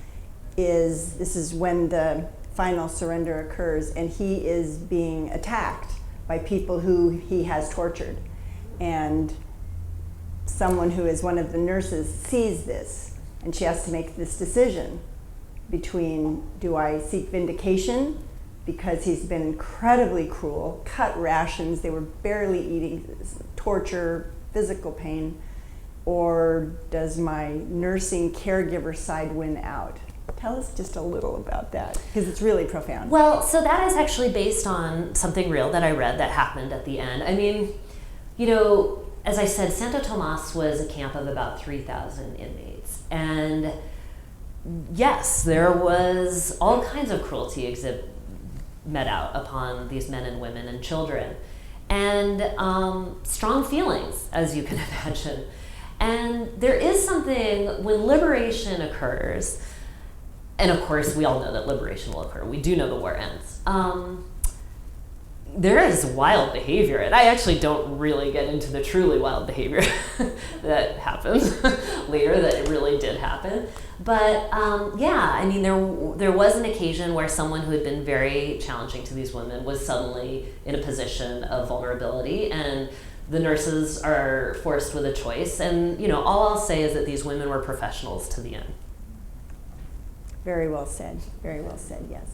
this is when the final surrender occurs, and he is being attacked by people who he has tortured. And someone who is one of the nurses sees this, and she has to make this decision between, do I seek vindication because he's been incredibly cruel, cut rations, they were barely eating, torture, physical pain, or does my nursing caregiver side win out? Tell us just a little about that, because it's really profound. Well, so that is actually based on something real that I read that happened at the end. I mean, as I said, Santo Tomas was a camp of about 3,000 inmates. And yes, there was all kinds of cruelty met out upon these men and women and children. And strong feelings, as you can imagine. And there is something, when liberation occurs, and of course, we all know that liberation will occur. We do know the war ends. There is wild behavior, and I actually don't really get into the truly wild behavior that happens later, that it really did happen. But I mean, there was an occasion where someone who had been very challenging to these women was suddenly in a position of vulnerability, and the nurses are forced with a choice. And all I'll say is that these women were professionals to the end. Very well said, yes.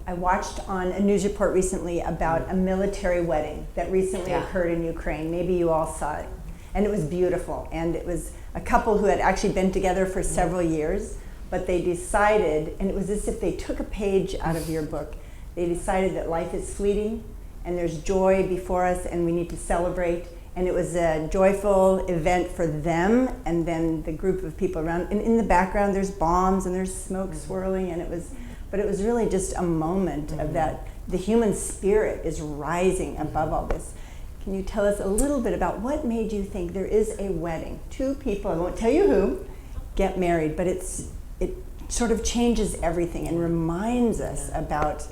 I watched on a news report recently about a military wedding that recently occurred in Ukraine. Maybe you all saw it. And it was beautiful. And it was a couple who had actually been together for several years, but they decided, and it was as if they took a page out of your book, they decided that life is fleeting and there's joy before us and we need to celebrate. And it was a joyful event for them and then the group of people around. And in the background, there's bombs and there's smoke swirling, and it was really just a moment of that. The human spirit is rising above all this. Can you tell us a little bit about what made you think there is a wedding? Two people, I won't tell you who, get married, but it sort of changes everything and reminds us about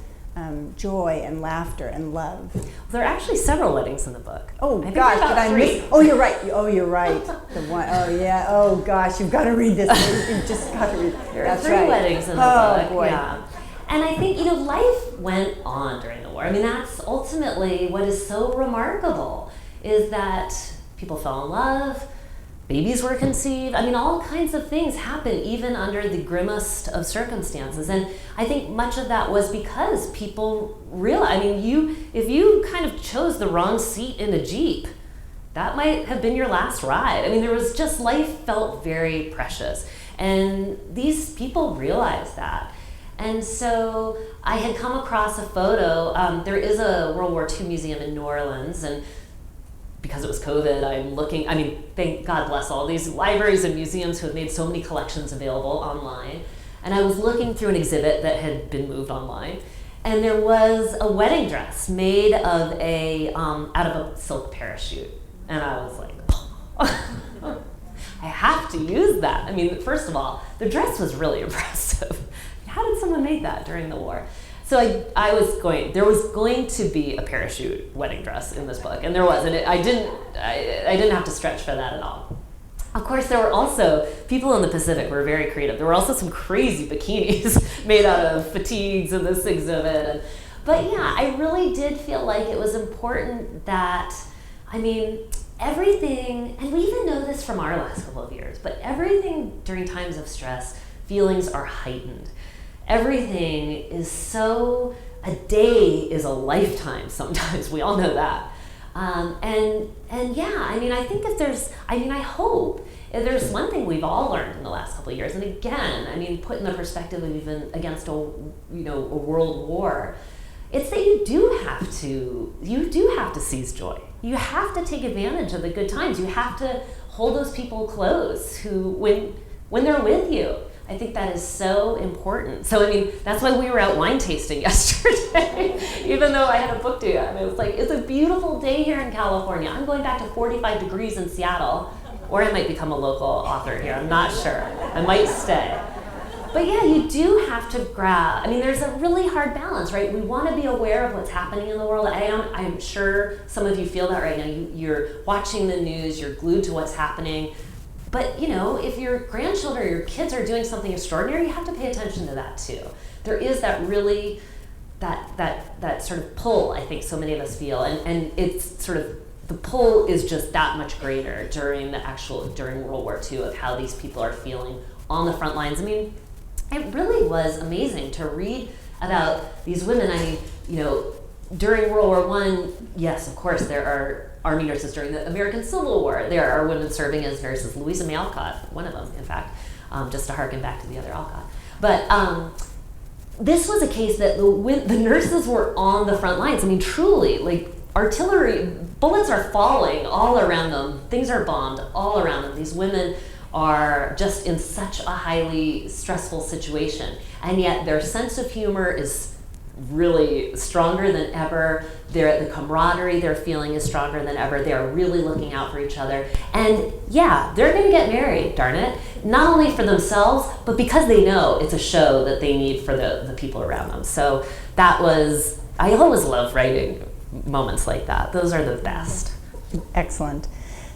joy and laughter and love. There are actually several weddings in the book. Oh I think gosh, there are did I about miss? three. Oh, you're right. Oh, you're right. The one. Oh yeah. Oh gosh, you've got to read this. You've just got to read. There are That's three right. weddings in the Oh book. boy. Yeah. And I think, life went on during the war. I mean, that's ultimately what is so remarkable, is that people fell in love, babies were conceived. I mean, all kinds of things happened even under the grimmest of circumstances. And I think much of that was because people realized, I mean, if you kind of chose the wrong seat in a Jeep, that might have been your last ride. I mean, there was just, life felt very precious. And these people realized that. And so I had come across a photo. There is a World War II museum in New Orleans, and because it was COVID, thank God bless all these libraries and museums who have made so many collections available online. And I was looking through an exhibit that had been moved online, and there was a wedding dress made of out of a silk parachute. And I was like, I have to use that. I mean, first of all, the dress was really impressive. How did someone make that during the war? So there was going to be a parachute wedding dress in this book, and there was, and I didn't have to stretch for that at all. Of course, there were also, people in the Pacific were very creative. There were also some crazy bikinis made out of fatigues in this exhibit. But yeah, I really did feel like it was important that, everything, and we even know this from our last couple of years, but everything during times of stress, feelings are heightened. Everything is a day is a lifetime sometimes. We all know that. And yeah, I think I hope if there's one thing we've all learned in the last couple of years, and again, put in the perspective of even against a world war, it's that you do have to seize joy. You have to take advantage of the good times. You have to hold those people close who, when they're with you. I think that is so important. So, that's why we were out wine tasting yesterday, even though I had a book due. It was like, it's a beautiful day here in California. I'm going back to 45 degrees in Seattle, or I might become a local author here. I'm not sure. I might stay. But yeah, you do have to grab, there's a really hard balance, right? We want to be aware of what's happening in the world. I'm sure some of you feel that right now. You're watching the news, you're glued to what's happening. But if your grandchildren or your kids are doing something extraordinary, you have to pay attention to that too. There is that really, that sort of pull, I think so many of us feel, and it's sort of, the pull is just that much greater during World War II of how these people are feeling on the front lines. It really was amazing to read about these women. During World War I, yes, of course, there are Army nurses during the American Civil War. There are women serving as nurses. Louisa May Alcott, one of them, in fact, just to harken back to the other Alcott. But this was a case that the nurses were on the front lines. Truly, artillery, bullets are falling all around them. Things are bombed all around them. These women are just in such a highly stressful situation. And yet their sense of humor is really stronger than ever. The camaraderie they're feeling is stronger than ever. They are really looking out for each other. And yeah, they're going to get married, darn it. Not only for themselves, but because they know it's a show that they need for the people around them. So I always love writing moments like that. Those are the best. Excellent.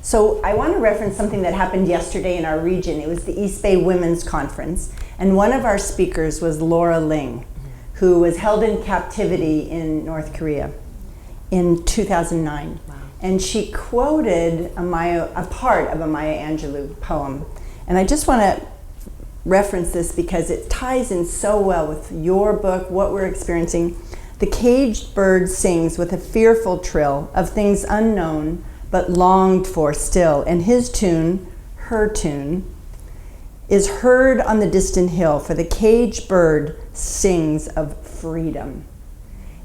So I want to reference something that happened yesterday in our region. It was the East Bay Women's Conference, and one of our speakers was Laura Ling, who was held in captivity in North Korea in 2009. Wow. And she quoted a part of a Maya Angelou poem. And I just want to reference this because it ties in so well with your book, what we're experiencing. The caged bird sings with a fearful trill of things unknown but longed for still, and his tune, her tune, is heard on the distant hill, for the caged bird sings of freedom.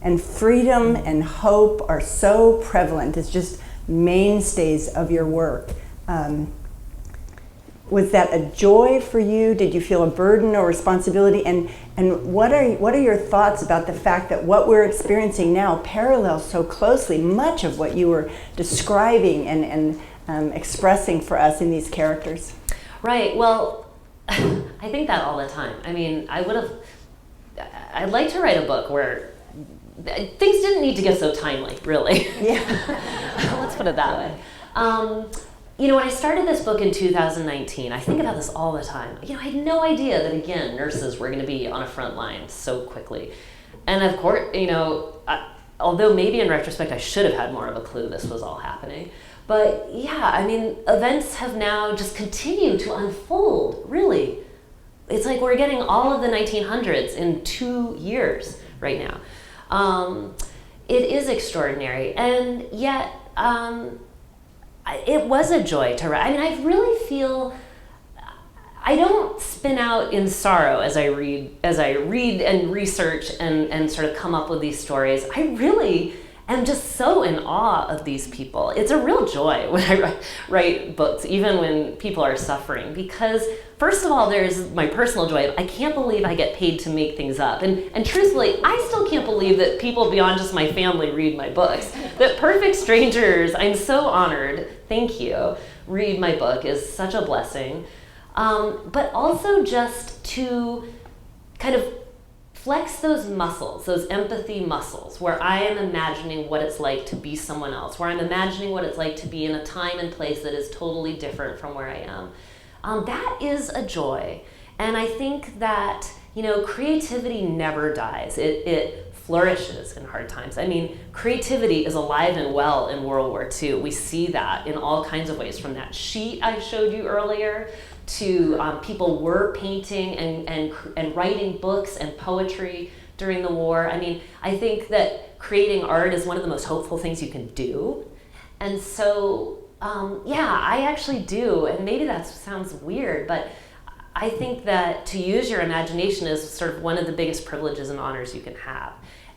And freedom and hope are so prevalent. It's just mainstays of your work. Was that a joy for you? Did you feel a burden or responsibility? And what are your thoughts about the fact that what we're experiencing now parallels so closely much of what you were describing and expressing for us in these characters? Right. Well, I think that all the time. I'd like to write a book where things didn't need to get so timely, really. Yeah. Let's put it that way. You know, when I started this book in 2019, I think about this all the time. You know, I had no idea that, again, nurses were going to be on a front line so quickly. And of course, you know, although maybe in retrospect I should have had more of a clue this was all happening. But yeah, I mean, events have now just continued to unfold, really. It's like we're getting all of the 1900s in 2 years right now. It is extraordinary, and yet it was a joy to write. I mean, I really feel I don't spin out in sorrow as I read and research and sort of come up with these stories. I really am just so in awe of these people. It's a real joy when I write books, even when people are suffering, because first of all, there's my personal joy. I can't believe I get paid to make things up. And truthfully, I still can't believe that people beyond just my family read my books. That perfect strangers, I'm so honored, thank you, read my book is such a blessing. But also just to kind of flex those muscles, those empathy muscles, where I am imagining what it's like to be someone else, where I'm imagining what it's like to be in a time and place that is totally different from where I am. That is a joy. And I think that, you know, creativity never dies. It flourishes in hard times. I mean, creativity is alive and well in World War II. We see that in all kinds of ways, from that sheet I showed you earlier to people were painting and writing books and poetry during the war. I mean, I think that creating art is one of the most hopeful things you can do. And so, yeah, I actually do, and maybe that sounds weird, but I think that to use your imagination is sort of one of the biggest privileges and honors you can have.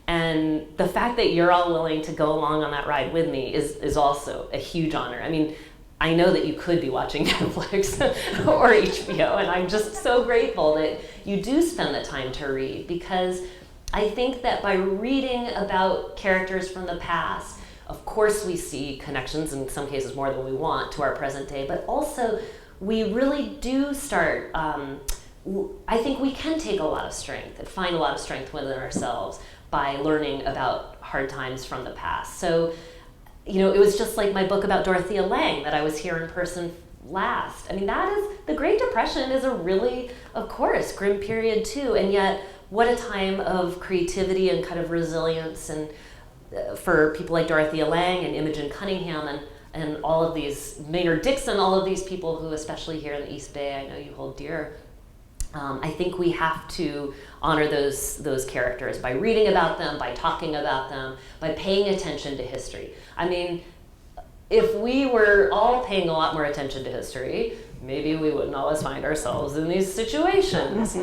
And the fact that you're all willing to go along on that ride with me is also a huge honor. I mean, I know that you could be watching Netflix or HBO, and I'm just so grateful that you do spend the time to read, because I think that by reading about characters from the past, of course we see connections, in some cases more than we want, to our present day, but also we really do start, I think we can take a lot of strength and find a lot of strength within ourselves by learning about hard times from the past. So, you know, it was just like my book about Dorothea Lange that I was here in person last. I mean, the Great Depression is a really, of course, grim period too, and yet what a time of creativity and kind of resilience, and for people like Dorothea Lange and Imogen Cunningham and all of these, Maynard Dixon, all of these people who, especially here in the East Bay, I know you hold dear. I think we have to honor those characters by reading about them, by talking about them, by paying attention to history. I mean, if we were all paying a lot more attention to history, maybe we wouldn't always find ourselves in these situations.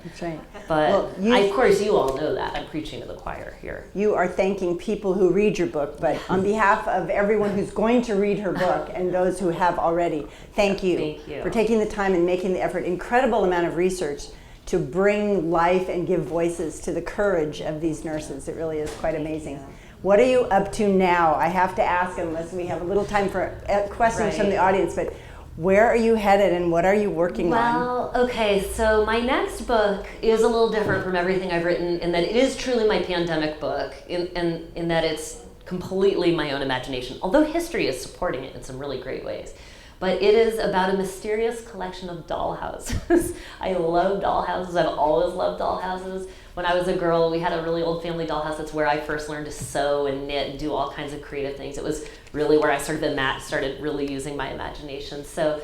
That's right. But well, of course, you all know that. I'm preaching to the choir here. You are thanking people who read your book, but on behalf of everyone who's going to read her book and those who have already, thank you for taking the time and making the effort. Incredible amount of research to bring life and give voices to the courage of these nurses. It really is quite amazing. What are you up to now? I have to ask, unless we have a little time for questions from the audience, but where are you headed and what are you working on? Well, okay, so my next book is a little different from everything I've written in that it is truly my pandemic book, in that it's completely my own imagination, although history is supporting it in some really great ways. But it is about a mysterious collection of dollhouses. I love dollhouses. I've always loved dollhouses. When I was a girl, we had a really old family dollhouse. That's where I first learned to sew and knit and do all kinds of creative things. It was really where I started really using my imagination. So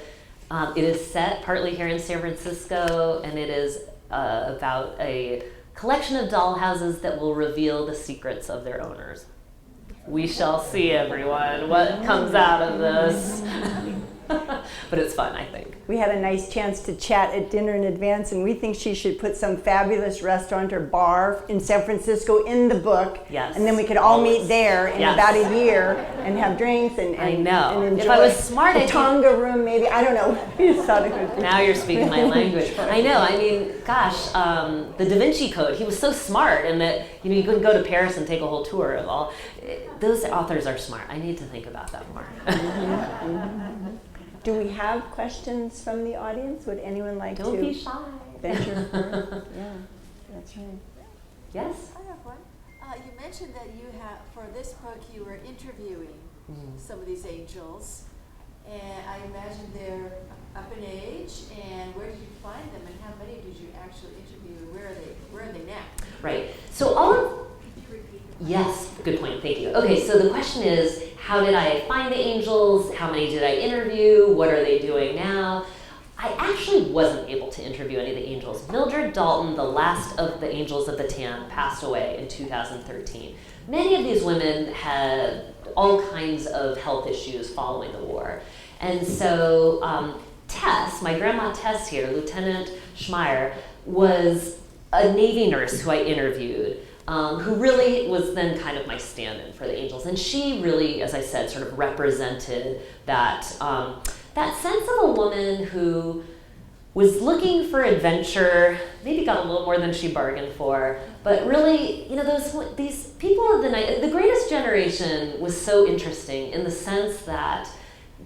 it is set partly here in San Francisco, and it is about a collection of dollhouses that will reveal the secrets of their owners. We shall see, everyone, what comes out of this. But it's fun, I think. We had a nice chance to chat at dinner in advance, and we think she should put some fabulous restaurant or bar in San Francisco in the book. Yes. And then we could all meet there in about a year and have drinks and I know. And enjoy if I was smart, the Tonga room, maybe. I don't know. We just thought it was now you're speaking my language. I know. I mean, gosh, the Da Vinci Code. He was so smart, and that you couldn't go to Paris and take a whole tour of all. Those authors are smart. I need to think about that more. Do we have questions from the audience? Would anyone like Don't to be shy. venture forth? Yeah, that's right. Yes? I have one. You mentioned that you have, for this book, you were interviewing some of these angels, and I imagine they're up in age. And where did you find them, and how many did you actually interview? Where are they now? Right. So all of Could you repeat the yes, good point. Thank you. Okay, so the question is, how did I find the angels? How many did I interview? What are they doing now? I actually wasn't able to interview any of the angels. Mildred Dalton, the last of the angels of Batan, passed away in 2013. Many of these women had all kinds of health issues following the war. And so Tess, my grandma Tess here, Lieutenant Schmeier, was a Navy nurse who I interviewed, who really was then kind of my stand-in for the angels. And she really, as I said, sort of represented that that sense of a woman who was looking for adventure, maybe got a little more than she bargained for, but really, you know, these people of the night, the Greatest Generation was so interesting in the sense that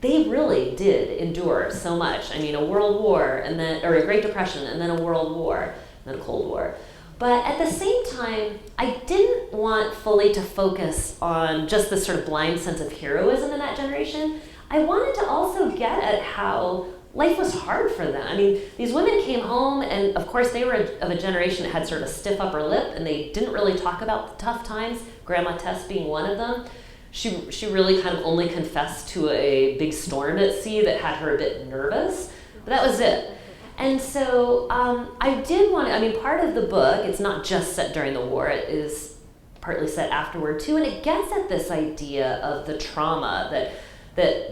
they really did endure so much. I mean, a world war, and then, or a Great Depression, and then a world war, and then a Cold War. But at the same time, I didn't want fully to focus on just this sort of blind sense of heroism in that generation. I wanted to also get at how life was hard for them. I mean, these women came home, and of course they were of a generation that had sort of a stiff upper lip, and they didn't really talk about the tough times, Grandma Tess being one of them. She really kind of only confessed to a big storm at sea that had her a bit nervous, but that was it. And so I did want to, I mean, part of the book, it's not just set during the war, it is partly set afterward too, and it gets at this idea of the trauma that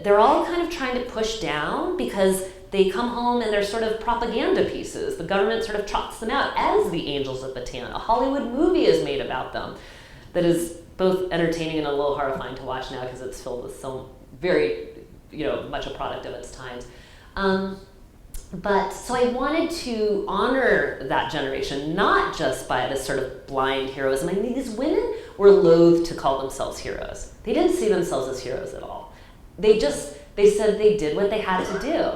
they're all kind of trying to push down because they come home and they're sort of propaganda pieces. The government sort of trots them out as the angels of Batan. A Hollywood movie is made about them that is both entertaining and a little horrifying to watch now because it's filled with so very, you know, much a product of its times. But so I wanted to honor that generation, not just by this sort of blind heroism. I mean, these women were loath to call themselves heroes. They didn't see themselves as heroes at all. They said they did what they had to do.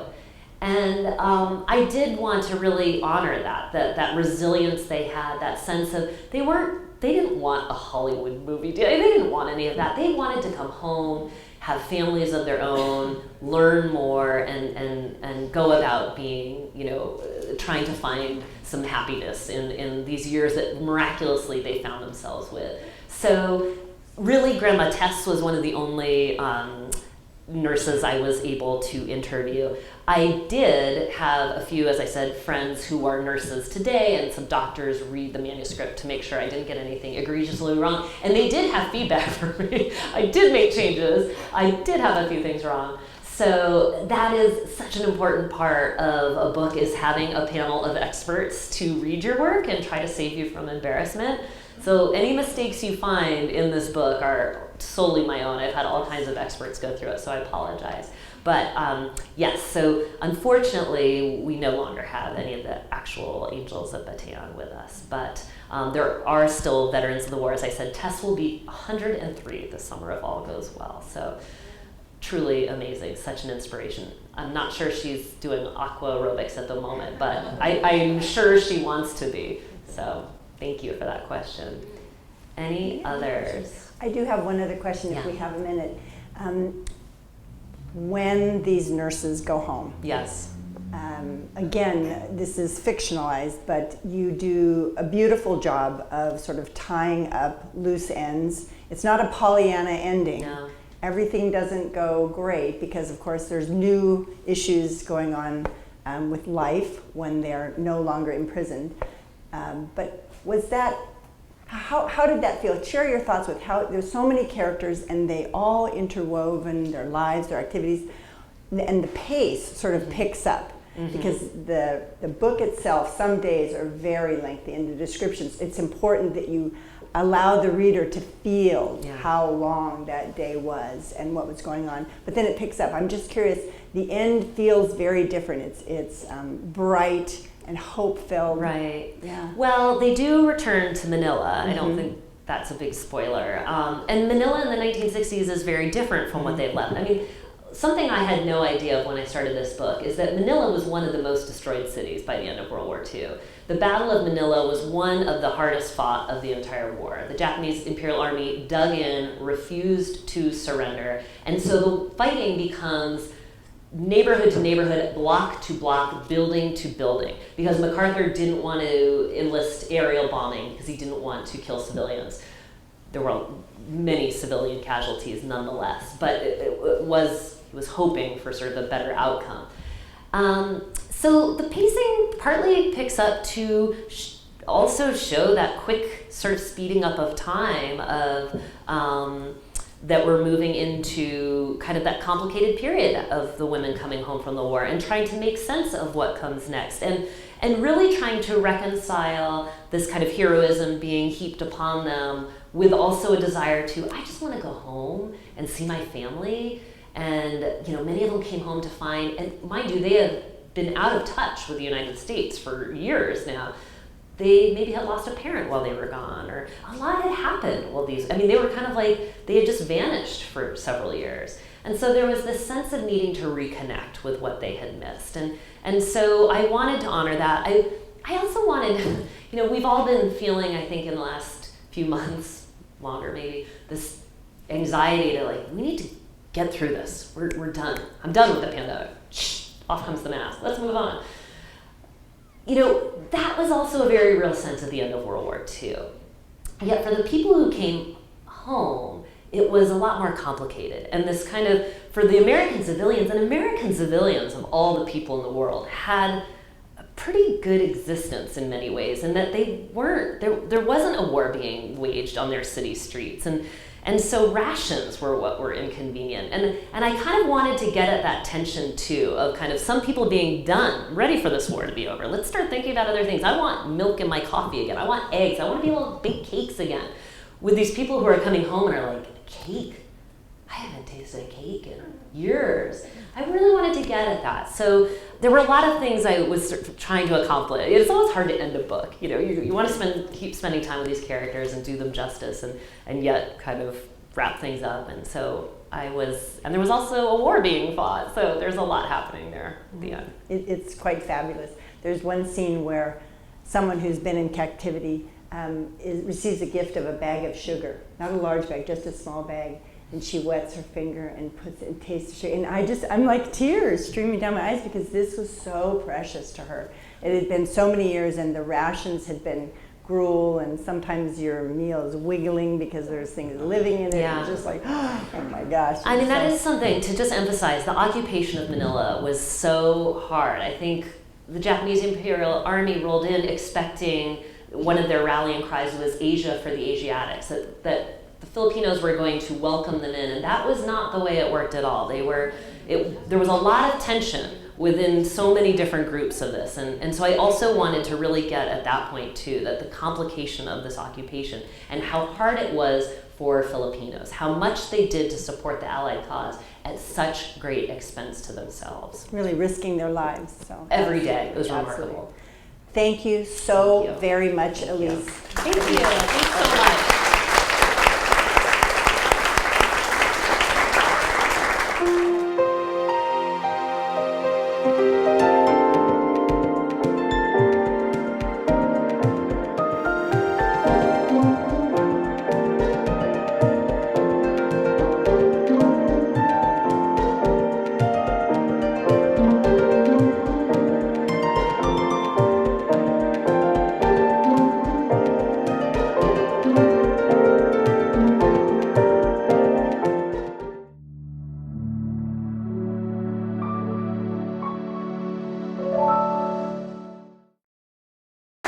And I did want to really honor that resilience they had, that sense of, they didn't want a Hollywood movie. They didn't want any of that. They wanted to come home, have families of their own, learn more, and go about being, you know, trying to find some happiness in these years that miraculously they found themselves with. So really, Grandma Tess was one of the only nurses I was able to interview. I did have a few, as I said, friends who are nurses today, and some doctors read the manuscript to make sure I didn't get anything egregiously wrong. And they did have feedback for me. I did make changes. I did have a few things wrong. So that is such an important part of a book, is having a panel of experts to read your work and try to save you from embarrassment. So any mistakes you find in this book are solely my own. I've had all kinds of experts go through it, so I apologize. But yes, so unfortunately, we no longer have any of the actual angels of Batan with us. But there are still veterans of the war. As I said, Tess will be 103 this summer if all goes well. So truly amazing, such an inspiration. I'm not sure she's doing aqua aerobics at the moment, but I'm sure she wants to be. So thank you for that question. Any others? I do have one other question if we have a minute. When these nurses go home. Yes. Again, this is fictionalized, but you do a beautiful job of sort of tying up loose ends. It's not a Pollyanna ending. No. Everything doesn't go great because, of course, there's new issues going on with life when they're no longer imprisoned. But was that, how did that feel? Share your thoughts with how, there's so many characters and they all interwoven, their lives, their activities, and the pace sort of picks up. Because the book itself, some days are very lengthy in the descriptions. It's important that you allow the reader to feel how long that day was and what was going on. But then it picks up. I'm just curious, the end feels very different. It's bright and hope-filled. Right. Yeah. Well, they do return to Manila. I don't think that's a big spoiler. And Manila in the 1960s is very different from what they've left. I mean, something I had no idea of when I started this book is that Manila was one of the most destroyed cities by the end of World War II. The Battle of Manila was one of the hardest fought of the entire war. The Japanese Imperial Army dug in, refused to surrender, and so the fighting becomes neighborhood to neighborhood, block to block, building to building, because MacArthur didn't want to enlist aerial bombing because he didn't want to kill civilians. There were many civilian casualties nonetheless, but he was hoping for sort of a better outcome. So the pacing partly picks up to also show that quick sort of speeding up of time of that we're moving into kind of that complicated period of the women coming home from the war and trying to make sense of what comes next, and really trying to reconcile this kind of heroism being heaped upon them with also a desire to, I just want to go home and see my family. And many of them came home to find, and mind you, they have been out of touch with the United States for years now. They maybe had lost a parent while they were gone, or a lot had happened while they were kind of like, they had just vanished for several years. And so there was this sense of needing to reconnect with what they had missed. And so I wanted to honor that. I also wanted, we've all been feeling, I think in the last few months, longer maybe, this anxiety to we need to get through this. We're done. I'm done with the pandemic. Shh, off comes the mask. Let's move on. That was also a very real sense of the end of World War II. Yet for the people who came home, it was a lot more complicated. And this kind of, for the American civilians, and American civilians of all the people in the world had a pretty good existence in many ways, and that they weren't, there wasn't a war being waged on their city streets. And so rations were what were inconvenient. And I kind of wanted to get at that tension too, of kind of some people being done, ready for this war to be over. Let's start thinking about other things. I want milk in my coffee again. I want eggs. I want to be able to bake cakes again. With these people who are coming home and are like, cake? I haven't tasted a cake in years. I really wanted to get at that. So there were a lot of things I was sort of trying to accomplish. It's always hard to end a book. You want to keep spending time with these characters and do them justice, and yet kind of wrap things up. And so and there was also a war being fought. So there's a lot happening there at the end. It's quite fabulous. There's one scene where someone who's been in captivity receives a gift of a bag of sugar, not a large bag, just a small bag. And she wets her finger and puts it and tastes the sugar. And I'm like tears streaming down my eyes because this was so precious to her. It had been so many years, and the rations had been gruel, and sometimes your meal is wiggling because there's things living in it. Yeah. And just like, oh my gosh. I mean, that is something to just emphasize. The occupation of Manila was so hard. I think the Japanese Imperial Army rolled in expecting one of their rallying cries was Asia for the Asiatics, that the Filipinos were going to welcome them in, and that was not the way it worked at all. There was a lot of tension within so many different groups of this, and so I also wanted to really get at that point too, that the complication of this occupation and how hard it was for Filipinos, how much they did to support the Allied cause at such great expense to themselves. Really risking their lives. So every day, it was absolutely remarkable. Thank you so very much, Elise. Thank you. Thanks so much.